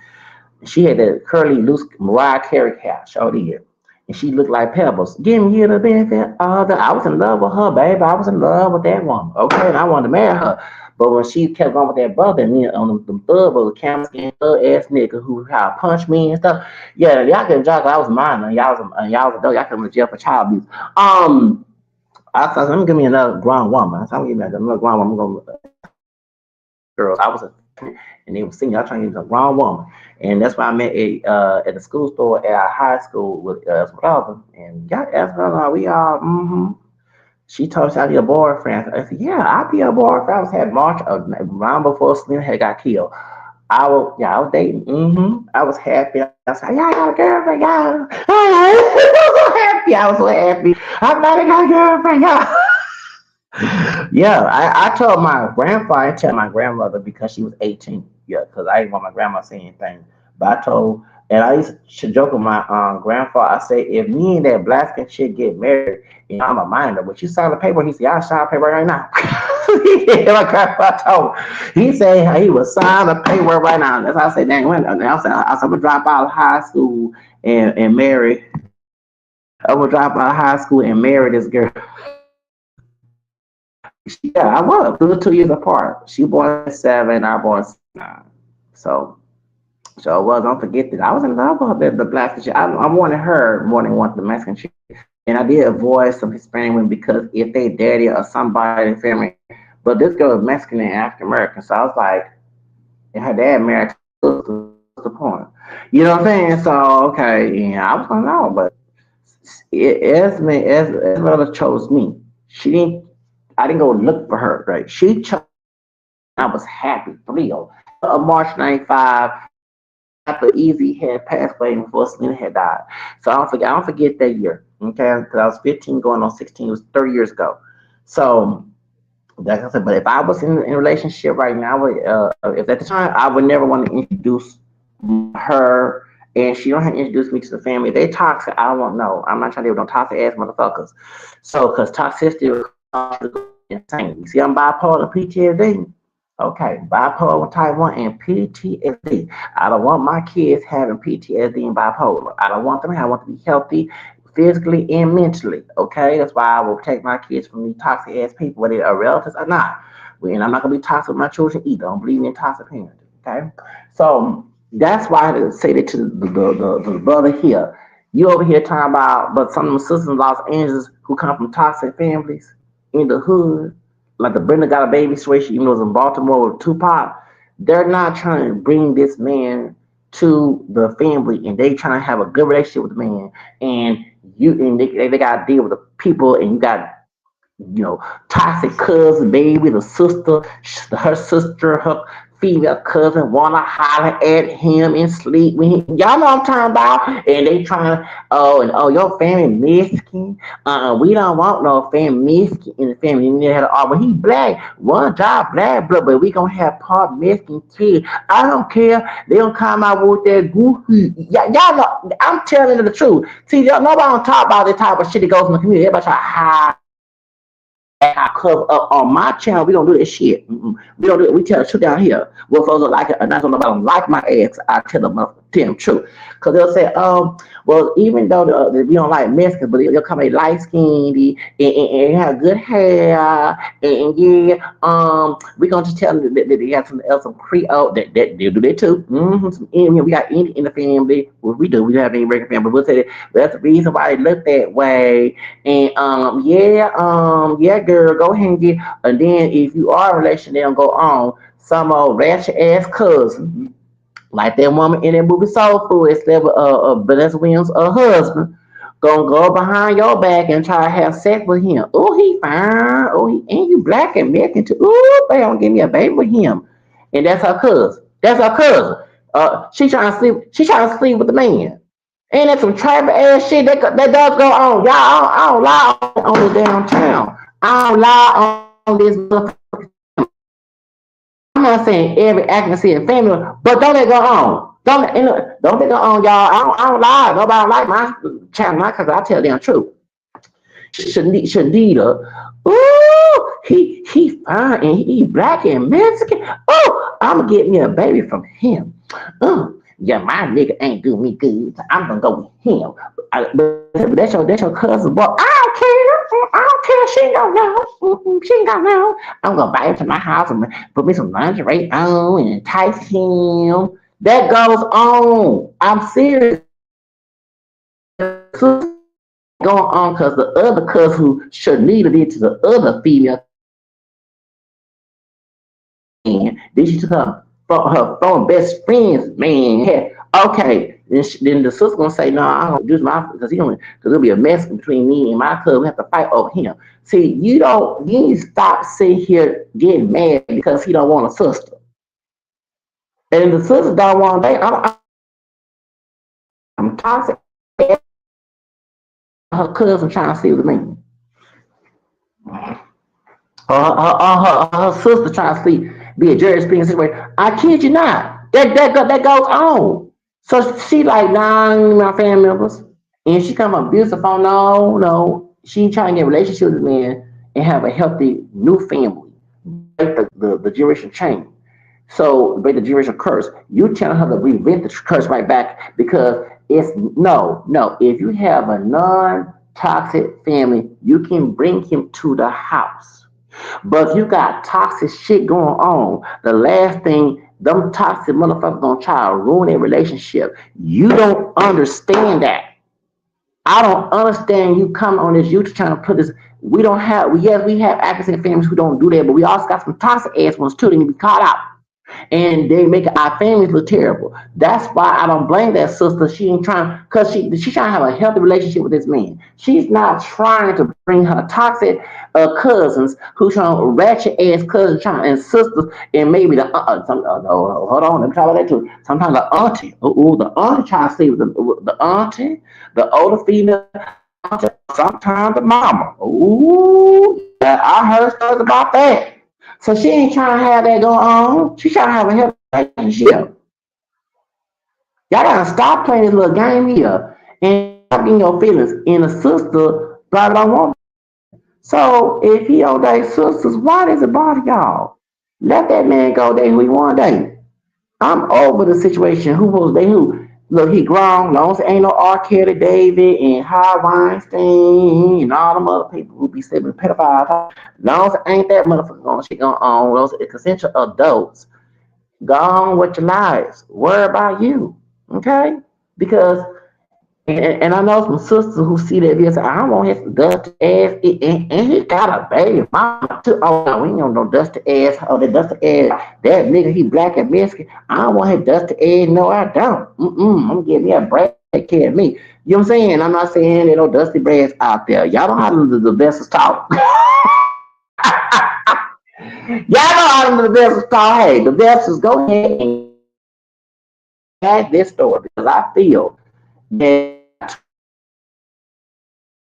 She had that curly, loose Mariah Carey hair. Showed did. And she looked like Pebbles. Give me the benefit. I was in love with her, baby. I was in love with that woman. Okay, and I wanted to marry her. But when she kept going with that brother and me on them thug was a camel skin thug ass nigga who how punched me and stuff. Yeah, y'all can judge. I was mine and y'all was adult. Y'all come to jail for child abuse. I thought let me give me another grown woman. I thought I'm give me another grown woman. I'm gonna girls. I was a and they were singing. I was trying to get a grown woman, and that's why I met at the school store at our high school with brother. And got asked her, we all. She told us I'd be a boyfriend. I said, yeah, I'll be a boyfriend. I was had March around before Selena had got killed. I was dating. I was happy. I said, yeah, I got a girlfriend, y'all. I was so happy. I was so happy. I finally got a girlfriend, y'all. Yeah, I told my grandfather, I tell my grandmother because she was 18. Yeah, because I didn't want my grandma to say anything. But I told, and I used to joke with my grandfather. I say, if me and that Blaxican chick get married, I'm a minor, but you sign the paper. He said, I'll sign the paper right now. My grandpa told he said he would sign the paper right now. That's how I said, dang, when I said, I'm gonna drop out of high school and marry. I'm gonna drop out of high school and marry this girl. Yeah, I was. We were 2 years apart. She born 7, I born 9. So, so it was. Don't forget that I was in love with the black chick. I wanted her more than wanted the Mexican chick. And I did avoid some Hispanic women because if they daddy or somebody in the family, but this girl was Mexican and African American, so I was like, and her dad married. What's the point? You know what I'm saying? So okay, yeah, I was gonna know, but Esmeralda chose me. She didn't. I didn't go look for her. Right? She chose. I was happy, thrilled. March '95, after Easy had passed away and before Selena had died. So I don't forget that year. Okay, because I was 15 going on 16. It was 30 years ago. So like I said, but if I was in a relationship right now, if at the time I would never want to introduce her and she don't have to introduce me to the family. They toxic. I won't know. I'm not trying to deal with no toxic ass motherfuckers. So, because toxicity will cause you to go insane. You see, I'm bipolar PTSD. Okay, bipolar type 1 and PTSD. I don't want my kids having PTSD and bipolar. I don't want them. I want them to be healthy physically and mentally. Okay, that's why I will protect my kids from these toxic ass people, whether they're relatives or not. And I'm not gonna be toxic with my children either. I don't believe in toxic parenting. Okay, so that's why I say that to the brother here. You over here talking about, but some of them sisters in Los Angeles who come from toxic families in the hood, like the Brenda got a baby situation, even though it was in Baltimore with Tupac, they're not trying to bring this man to the family, and they trying to have a good relationship with the man, and they got to deal with the people, and you got toxic cousin, baby, the sister, her sister, her female cousin wanna holler at him and sleep with him. Y'all know what I'm talking about? And they trying to, oh, your family Mexican. We don't want no family Mexican in the family. And they had, oh, well, he black. One job black, but we gonna have part Mexican kid. I don't care. They don't come out with that goofy. Y'all know, I'm telling you the truth. See, nobody don't talk about this type of shit that goes in the community. Everybody try to hide. I cover up on my channel. We don't do this shit. We don't do it. We tell the truth down here. What folks don't like it, or not nobody don't like my ass, I tell them truth. Because they'll say, well, even though we don't like Mexicans, but they'll come a light skinned and have good hair, and yeah, we gonna just tell them that they got some Creole that they'll do that too. Some Indian, we got Indian in the family. Well, we do. We don't have any regular family. We'll say that that's the reason why they look that way. And yeah, girl, go ahead and get. And then if you are in a relation, they don't go on. Some old ratchet ass cousin, like that woman in that movie Soul Food, instead of Vanessa Williams' husband, gonna go behind your back and try to have sex with him. Oh, he fine. Oh, and you black and Mexican too. Oh, they don't give me a baby with him. And that's her cousin. That's her cousin. She trying to sleep. She trying to sleep with the man. And that's some tribal ass shit that does go on. Y'all, I don't lie on the downtown. I don't lie on this motherfucker. I'm not saying every acting scene family, but don't they go on? Don't they go on, y'all? I don't lie. Nobody like my channel, because I tell them the truth. Shanita, ooh, he fine and he black and Mexican. Oh, I'ma get me a baby from him. Yeah, my nigga ain't do me good. So I'm gonna go with him. But that's your cousin, boy. I don't care. I don't care. She ain't gonna know. She ain't gonna know. I'm gonna buy him to my house and put me some lingerie on and entice him. That goes on. I'm serious. Going on because the other cousin who Shanita did to the other female, and then she took her phone best friend's man. Yeah, okay, then the sister gonna say, no, I don't do my because it'll be a mess between me and my cousin. We have to fight over him. See, you need to stop sitting here getting mad because he don't want a sister, and the sister don't want that. I'm toxic. Her cousin trying to see with me. Her sister trying to sleep, be a Jerry Springer situation. I kid you not. That goes on. So she like nine my family members, and she come up beautiful. No, no, she trying to get a relationship with the man and have a healthy new family. Break the generation chain. So break the generation curse. You telling her to revent the curse right back because it's no. If you have a non-toxic family, you can bring him to the house. But if you got toxic shit going on, the last thing them toxic motherfuckers gonna try to ruin a relationship. You don't understand that. I don't understand you coming on this YouTube trying to put this. We don't have, yes, we have actors and families who don't do that, but we also got some toxic ass ones too that need to be caught out and they make our families look terrible. That's why I don't blame that sister. She ain't trying because she's trying to have a healthy relationship with this man. She's not trying to bring her toxic cousins who trying ratchet ass cousins trying and sisters and maybe the hold on, let me talk about that too. Sometimes the auntie, the auntie trying to see with the auntie, the older female auntie, sometimes the mama. Ooh, yeah, I heard stories about that. So she ain't trying to have that go on. She trying to have a healthy relationship. Y'all gotta stop playing this little game here and stop getting your feelings. And the sister probably don't want. So if he don't date sisters, why does it bother y'all? Let that man go date who he want to date. I'm over the situation. Who was they who? Look, he grown. Long as ain't no R. Kelly, David, and High Weinstein, and all them other people who be sleeping with pedophiles. Long as ain't that motherfucker going shit going on. Those consensual adults. Go on with your lives. Worry about you. Okay? Because and I know some sisters who see that video say, I don't want his dusty ass. And he got a baby mama too. Oh, no, we ain't no dusty ass. Oh, that dusty ass. That nigga, he black and Mexican. I don't want his dusty ass. No, I don't. I'm getting me a break. Take care of me. You know what I'm saying? I'm not saying there no dusty breads out there. Y'all know how the vessels talk. Y'all know how the vessels talk. Hey, the vessels, go ahead and add this story because I feel that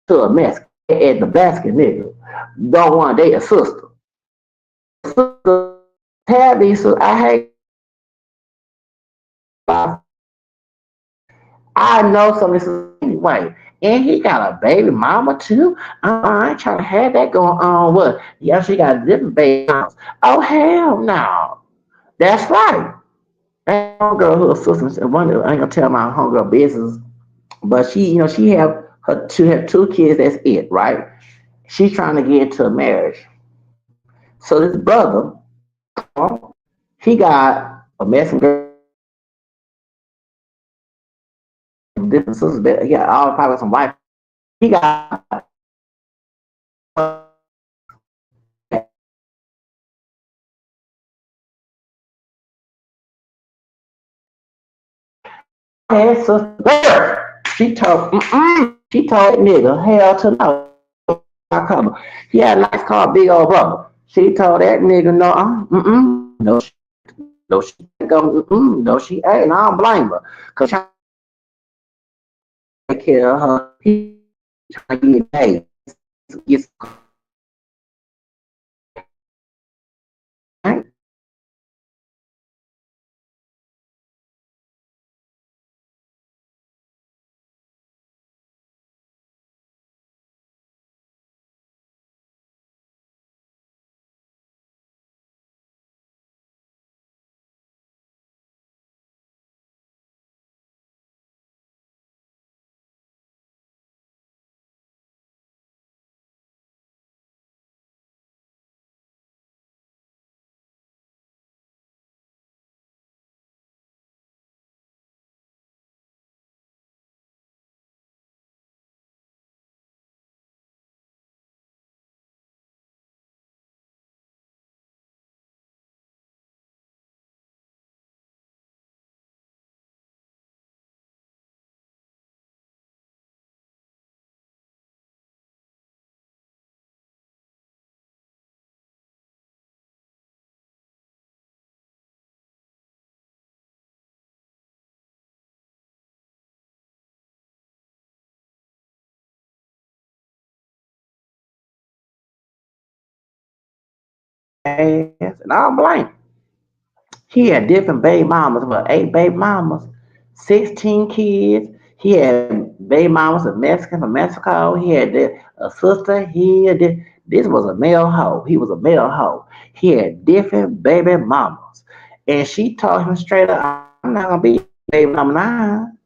to a mess at the basket nigga don't want to date a sister. Sister, have these. I hate. I know some of this anyway. And he got a baby mama too. I ain't trying to have that going on. What? Yeah, she got a different baby mamas. Oh hell no. That's right. That homegirl who a sister and one I ain't gonna tell my homegirl business, but she have two kids. That's it, right? She's trying to get into a marriage. So this brother, he got a messing girl, different sisters, but he got all probably some wife. He got had sister. She told that nigga hell to no. I cover. He had a nice car, big old brother. She told that nigga no, no, no, she go, no, she ain't. And I don't blame her, cause she take care of her. He trying to get paid. Get ass, and I don't blame. He had different baby mamas, but 8 baby mamas, 16 kids. He had baby mamas of Mexican from Mexico. He had a sister. This was a male hoe. He was a male hoe. He had different baby mamas, and she told him straight up, "I'm not gonna be baby number nine."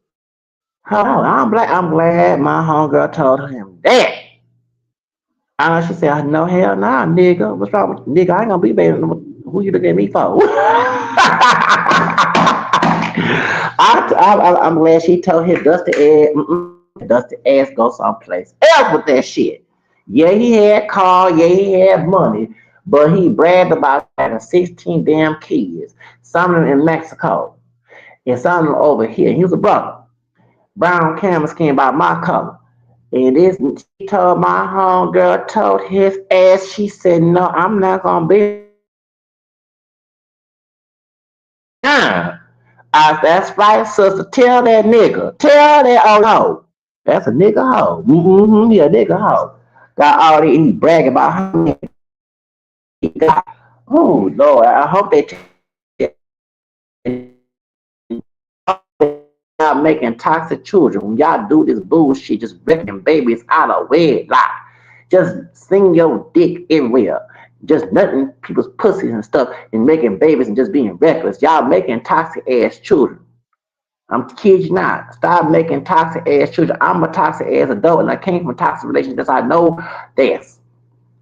Oh, I'm glad my homegirl told him that. She said, "No hell, nah, nigga. What's wrong with you? Nigga? I ain't gonna be baby. Who you looking at me for?" I'm glad she told his dusty ass go someplace else with that shit. Yeah, he had car, yeah, he had money, but he bragged about having 16 damn kids, some of them in Mexico, and some of them over here. He was a brother, brown camel skin about my color. And this, she told my homegirl, told his ass, she said, no, I'm not gonna be. Nah. That's right, sister. Tell that nigga. Tell that oh no. That's a nigga hoe. Yeah, nigga hoe. Got all these he bragging about how many he got. Oh Lord, I hope they Stop making toxic children. When y'all do this bullshit, just wrecking babies out of wedlock. Just sling your dick everywhere. Just nutting people's pussies and stuff and making babies and just being reckless. Y'all making toxic ass children. I'm kidding you not. Stop making toxic ass children. I'm a toxic ass adult and I came from a toxic relationships. I know this.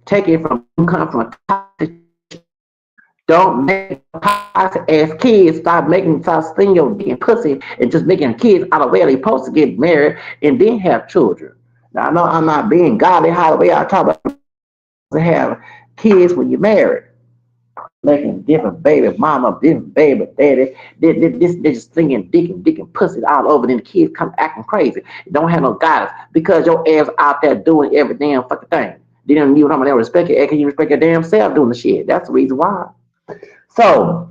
Take it from you come from a toxic. Don't make toxic ass kids. Stop sling your dick and pussy and just making kids out of where they supposed to get married and then have children. Now I know I'm not being godly how the way I talk about to have kids when you're married. Making different baby mama, different baby daddy. They just singing dick and pussy all over. Then the kids come acting crazy. Don't have no guidance because your ass out there doing every damn fucking thing. They don't even know how to respect your ass. Can you respect your damn self doing the shit? That's the reason why. So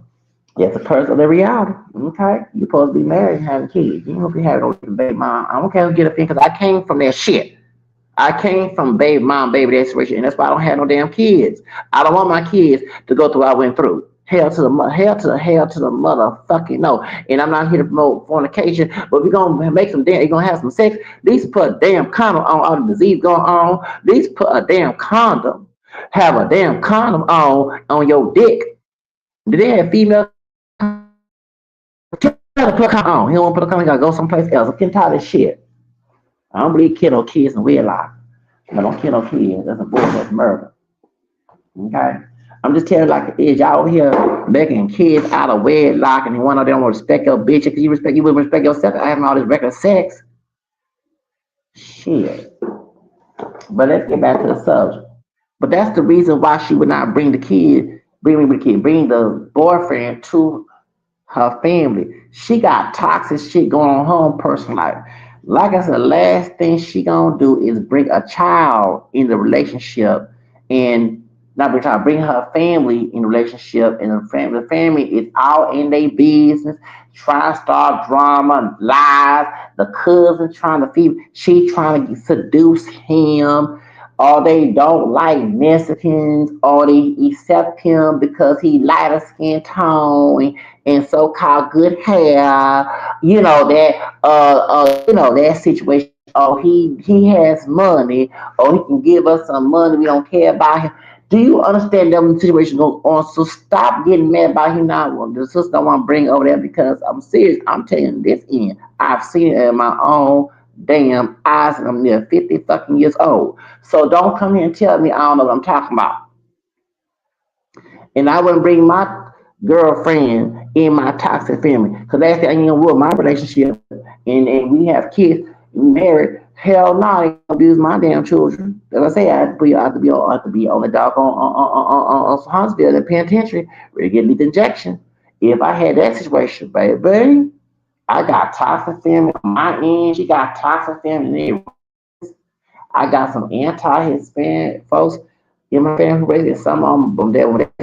it's a curse of the reality. Okay, you're supposed to be married and having kids. You don't be having no baby mom. I don't care who get a thing because I came from that shit. I came from baby mom, baby dad situation, and that's why I don't have no damn kids. I don't want my kids to go through what I went through. Hell to the motherfucking no. And I'm not here to promote fornication, but we're gonna make some damn. You're gonna have some sex. At least put a damn condom on all the disease going on. At least put a damn condom. Have a damn condom on your dick. Did they have female? Tell to put a condom on. He don't want to put a condom. He gotta go someplace else. I'm getting tired of this shit. I don't believe kill no kids in wedlock. I don't kill no kids. That's a bullshit. That's murder. Okay? I'm just telling you like it is. Y'all over here making kids out of wedlock and one of them will respect your bitch because you wouldn't respect yourself having all this regular sex. Shit. But let's get back to the subject. But that's the reason why she would not bring bring the boyfriend to her family. She got toxic shit going on in her own personal life. Like I said, the last thing she gonna do is bring a child in the relationship and not bring a child, bring her family in the relationship and the family is all in their business, trying to start drama, lies, the cousin trying to feed, she trying to seduce him, or they don't like Mexicans, or they accept him because he lighter skin tone and so-called good hair. That situation. Oh, he has money. Oh, he can give us some money. We don't care about him. Do you understand that when the situation goes on? So stop getting mad about him now. The sister don't want to bring over there because I'm serious. I'm telling you this in. I've seen it in my own damn eyes and I'm near 50 fucking years old. So don't come here and tell me I don't know what I'm talking about. And I wouldn't bring my girlfriend in my toxic family. Because last thing I know, with my relationship and we have kids, married, hell no, I ain't abuse my damn children. As I say, I have to be on the dog on hospital and penitentiary ready to get lethal injection. If I had that situation, baby, I got toxic family on my end. She got toxic family. I got some anti-Hispanic folks in my family who raised some of them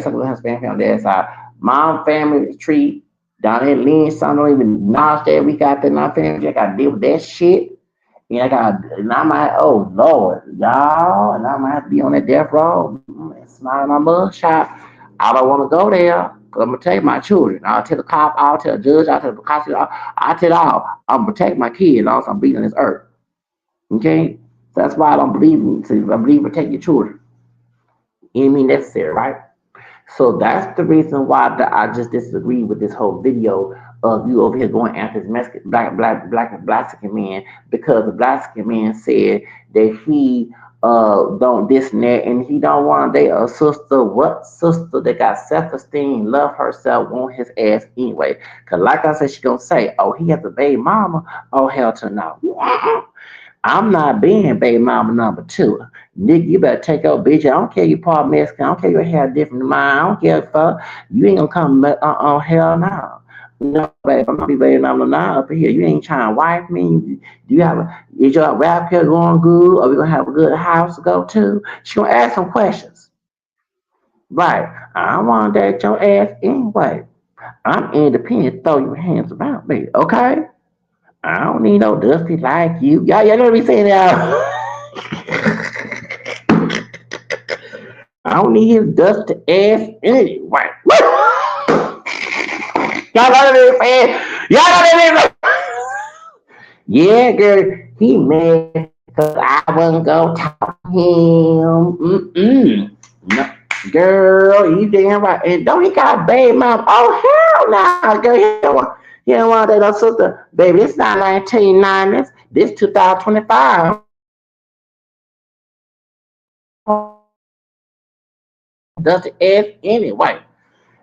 some of the Hispanic family on their side. My family tree down in Lynn, some don't even acknowledge that we got that in our family. I got to deal with that shit. And I might, oh Lord, y'all, and I might have to be on that death row and smile my mug shot. I don't want to go there because I'm going to protect my children. I'll tell the cop, I'll tell the judge, I'll tell the prosecutor, I'll tell all. I'm going to protect my kids as I'm breathing on this earth. Okay? So that's why I don't believe in, I believe in protect your children. It mean necessary, right? So that's the reason why I just disagree with this whole video of you over here going after this Mexican black Blaxican man because the Blaxican man said that he don't this and that and he don't want to date a sister. What sister that got self-esteem, love herself, want his ass anyway? Cause like I said, she gonna say, oh, he has a baby mama. Oh hell to no. I'm not being baby mama number two. Nigga, you better take your bitch. I don't care you part Mexican. I don't care your hair different than mine. I don't care if you ain't gonna come hell no. No, baby, I'm not be baby mama now up here. You ain't trying to wife me. Do you have is your rap here going good? Are we gonna have a good house to go to? She gonna ask some questions. Right. I don't wanna date your ass anyway. I'm independent, throw your hands around me, okay? I don't need no dusty like you. Y'all know what I'm saying now. I don't need his dusty ass anyway. Y'all know what I'm saying? Y'all know what I'm saying? Yeah, girl, he mad because I wasn't gonna talk to him. Mm-mm. No, girl, you damn right. And don't he got a baby mom? Oh hell no, girl, he don't want that little sister, baby. It's not 1990s. This 2025. Does it ass anyway?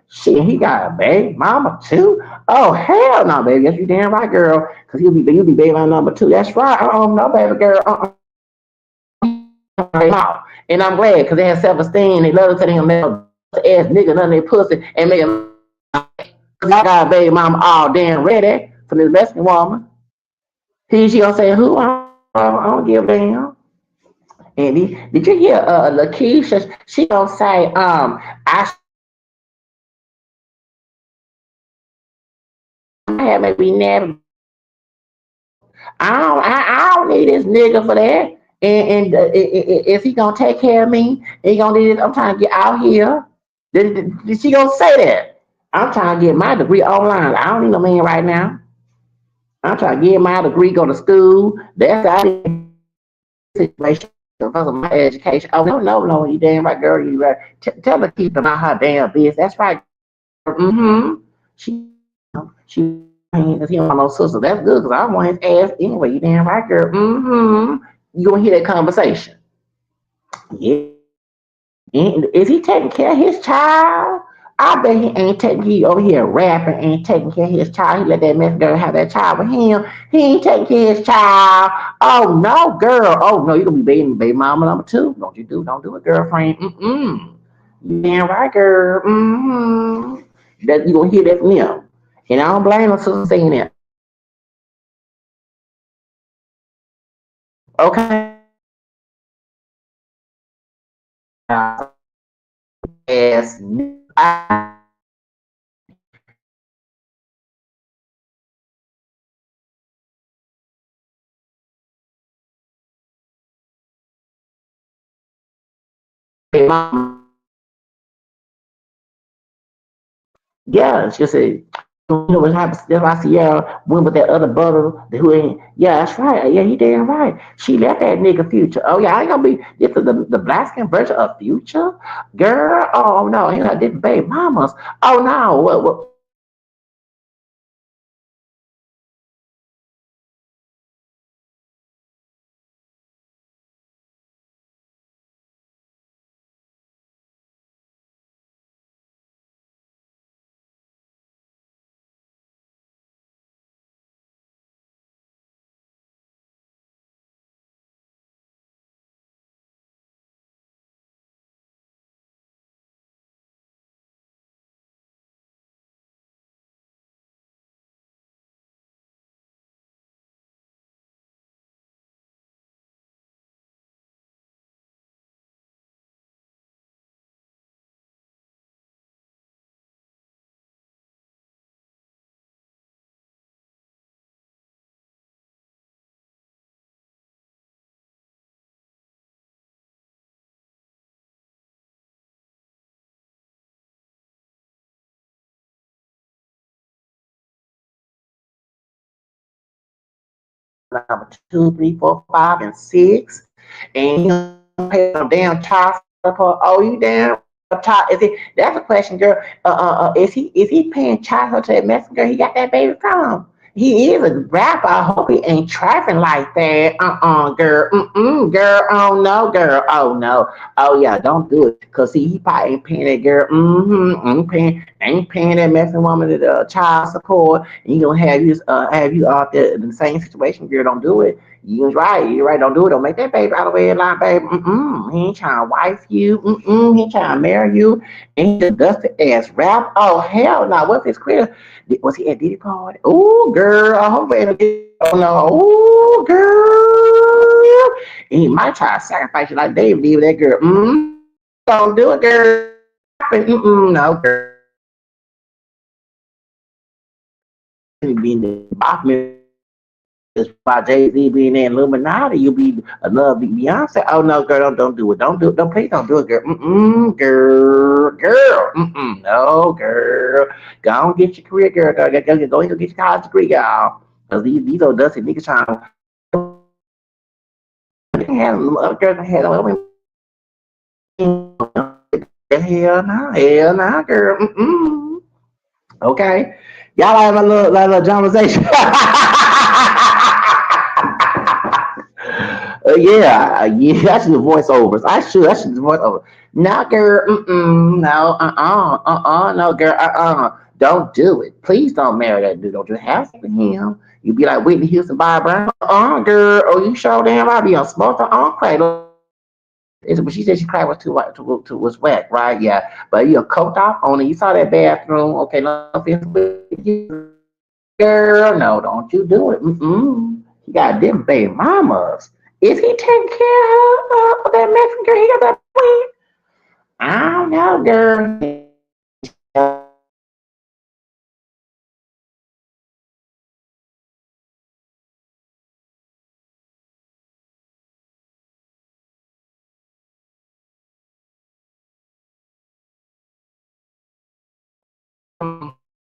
Shit, he got a baby mama too. Oh hell no, baby. Yes, you damn right, girl. Cause you'll be baby mama number two. That's right. Oh no, baby girl. And I'm glad because they have self-esteem. They love to tell them ass nigga none of their pussy and make them. Cause I got a baby mama all damn ready for this Mexican woman. She gonna say who? I don't give a damn. And did you hear Lakeisha? She gonna say I had maybe never. I don't need this nigga for that. Is he gonna take care of me? He gonna need it. I'm trying to get out here. Did she gonna say that? I'm trying to get my degree online. I don't need no man right now. I'm trying to get my degree, go to school. That's the situation because of my education. Oh no, you damn right, girl. You right. Tell her to keep about her damn business. That's right. Mm-hmm. She because he don't want no sister. That's good because I want his ass anyway. You damn right, girl. Mm-hmm. You gonna hear that conversation? Yeah. Is he taking care of his child? I bet he ain't taking. He over here rapping, ain't taking care of his child. He let that mess girl have that child with him. He ain't taking care of his child. Oh no, girl. Oh no, you gonna be baby mama number two? Don't do it, girlfriend. Mm-mm. You damn right, girl. Mm-hmm. That you gonna hear that from him. And I don't blame him for saying that. Okay. Yes. I yeah, she said, you know what happened? That's why Sierra went with that other brother who ain't. Yeah, that's right. Yeah, he damn right. She left that nigga Future. Oh yeah, I ain't gonna be this is the black skin version of Future, girl. Oh no, ain't like this baby mamas. Oh no, what? Number two, three, four, five, and six, and you pay some damn child support. Oh, you damn child? Is it? That's a question, girl. Is he paying child support to that Mexican girl? He got that baby from. He is a rapper. I hope he ain't trapping like that. Girl. Girl. Oh no, girl. Oh no. Oh yeah, don't do it. Cause see, he probably ain't paying that girl. Ain't paying that Mexican woman the child support. And you gonna have you out there in the same situation, girl. Don't do it. You was right. You're right. Don't do it. Don't make that baby out of the way line, baby. He ain't trying to wife you. He ain't trying to marry you. And he just dusty ass rap. Oh hell no. What's his career? Was he at Diddy party? Oh girl. I hope ain't a oh no. Oh girl. And he might try to sacrifice you like David did with that girl. Don't do it, girl. No, girl. Being the boss by Jay Z being in Illuminati, you'll be another Beyonce. Oh no, girl, don't do it. Don't do it. Don't please don't do it, girl. Girl. No, girl. Go on get your career, girl. Go get your college degree, y'all. Cause these old dusty niggas trying to have girls had hell nah, girl. Mm-mm. Okay, y'all like my little dramatization. Yeah, I should do voiceovers. I should do voiceovers. No, girl, no, no, girl, don't do it. Please don't marry that dude. Don't you have sex with him? You be like Whitney Houston, Bob Brown. Girl, oh, you sure damn right. Be on smoke the cradle. But she said she cried was too wet, was wet, right? Yeah, but you coked off on it. You saw that bathroom. Okay, no offense with you, girl. No, don't you do it. He got them baby mamas. Is he taking care of that Mexican girl? He got that queen. I don't know, girl.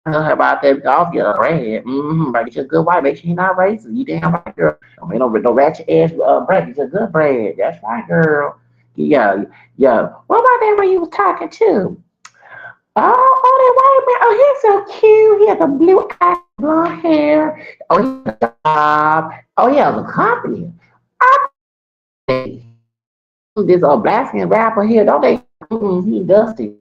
About that golf, yeah, right. But get you a good wife. Make sure you're not racist. You damn right, girl. Don't make no ratchet ass bread. Get you a good bread. That's right, girl. Yeah, yeah. What about that when you was talking to? Oh, that white man. Oh, he's so cute. He has a blue eye, blonde hair. Oh, he has a job. Oh, he has a company. I this Blaxican rapper here, don't they? He dusty.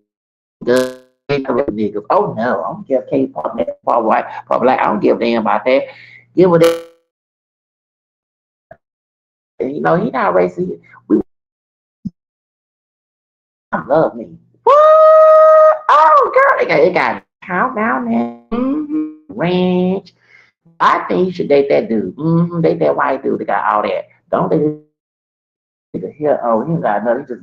Dusty niggas. Oh no, I don't give K-pop, that pop white, pop black. I don't give a damn about that. Give a damn. He not racist. We love me. What? Oh, girl, they got countdown there. Ranch. I think you should date that dude. Date that white dude that got all that. Don't date this nigga here. Oh, he ain't got nothing. He just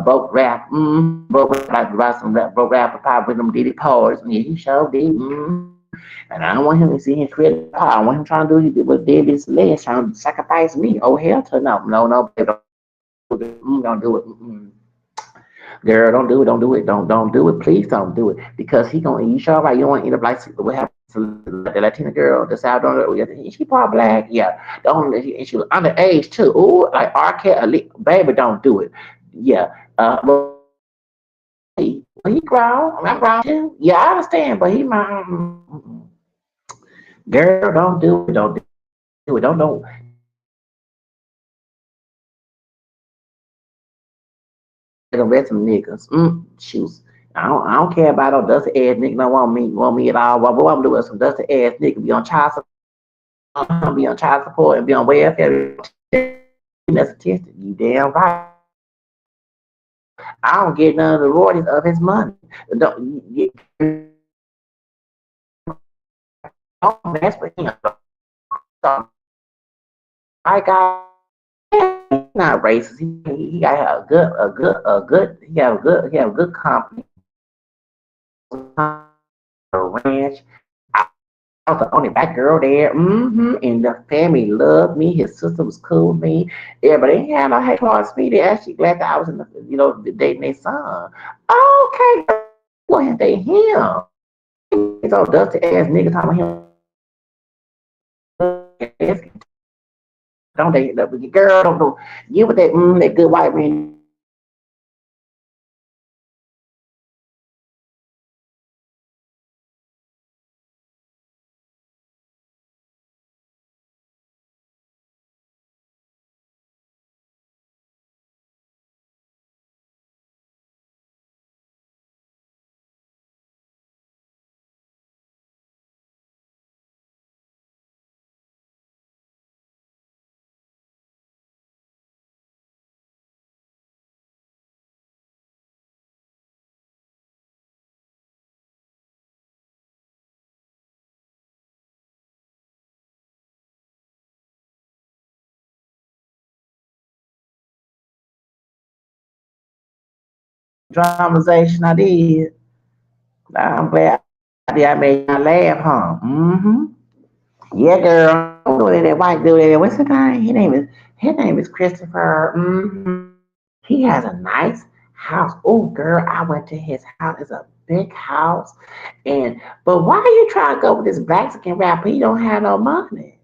broke rap. Broke rap like write some rap, broke rap pop with them Diddy Pours. Yeah, he sure did. And I don't want him to see his credit. I want him trying to do what David's legs trying to sacrifice me. Oh hell to no, no, don't do it. Girl, don't do it, don't do it, don't do it. Please don't do it because he gonna. You sure right? You don't want to end up like what happened to the Latina girl, the South girl. She part black, yeah. Don't. She was underage too. Ooh, like R. Kelly, baby, don't do it. Yeah. Well, he grown. I'm grown too. Yeah, I understand, but he my girl. Don't do it. Don't do it. Don't. The rest of them niggas. Shoes. I don't care about no dusty ass nigga. Don't want me at all. What I'm doing some dusty ass nigga be on child support and be on welfare. That's statistic. You damn right. I don't get none of the royalties of his money. Don't mess with him. I got not racist. He got he have a good company, a ranch. I was the only black girl there. And the family loved me. His sister was cool with me. Everybody ain't had no hate towards me. They actually glad that I was in the, dating their son. Okay, go ahead and date him. It's all dusty ass nigga talking about him. Don't date that with your girl. Don't do you with that good white man. Dramatization I did. I'm glad I made you laugh, huh? Yeah, girl. That white dude. What's his name? His name is Christopher. He has a nice house. Oh, girl, I went to his house. It's a big house. And but why are you trying to go with this Blaxican rapper? He don't have no money.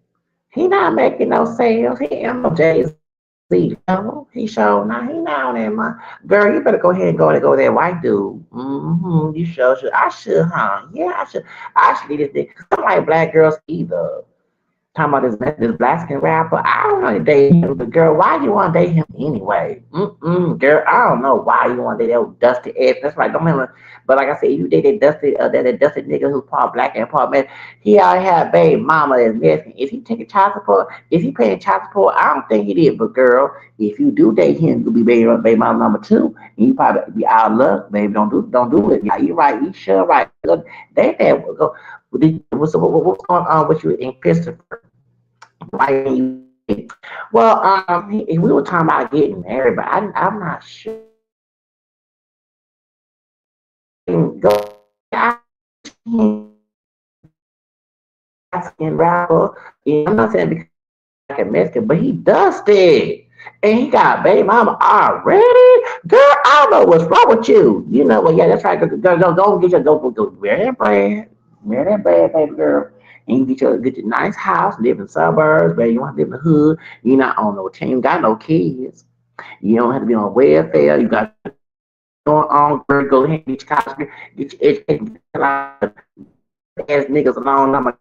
He not making no sales. He ain't no Jay-Z level. He showed now he not on that money. Girl, you better go ahead and go there, white dude. You sure should. I should, huh? Yeah, I should. I should need this thing. I don't like black girls either. Talking about this black skin rapper. I don't want to date him, but girl, why you want to date him anyway? Girl, I don't know why you want to date that dusty ass. That's right, don't remember. But like I said, you date that dusty nigga who's part black and part man. He already had a baby mama that's Mexican. Is he taking child support? Is he paying child support? I don't think he did. But girl, if you do date him, you'll be baby mama number two, and you probably be out of luck, baby. Don't do it. Yeah, you right. You sure right. They go. What's going on with you in Christopher? Why you? Well, we were talking about getting married, but I'm not sure. Go, I asking rapper. Yeah, I'm not saying because he's like a Mexican, but he dusted. And he got baby mama already. Girl, I don't know what's wrong with you. You know, well, yeah, that's right. Go get your go wear that bread. Wear that bread, baby girl. And you get your nice house, live in suburbs, baby. You want to live in the hood. You're not on no team, got no kids. You don't have to be on welfare. You got going on, girl. Go ahead and get your college, get your education. Ass niggas alone. I'm like,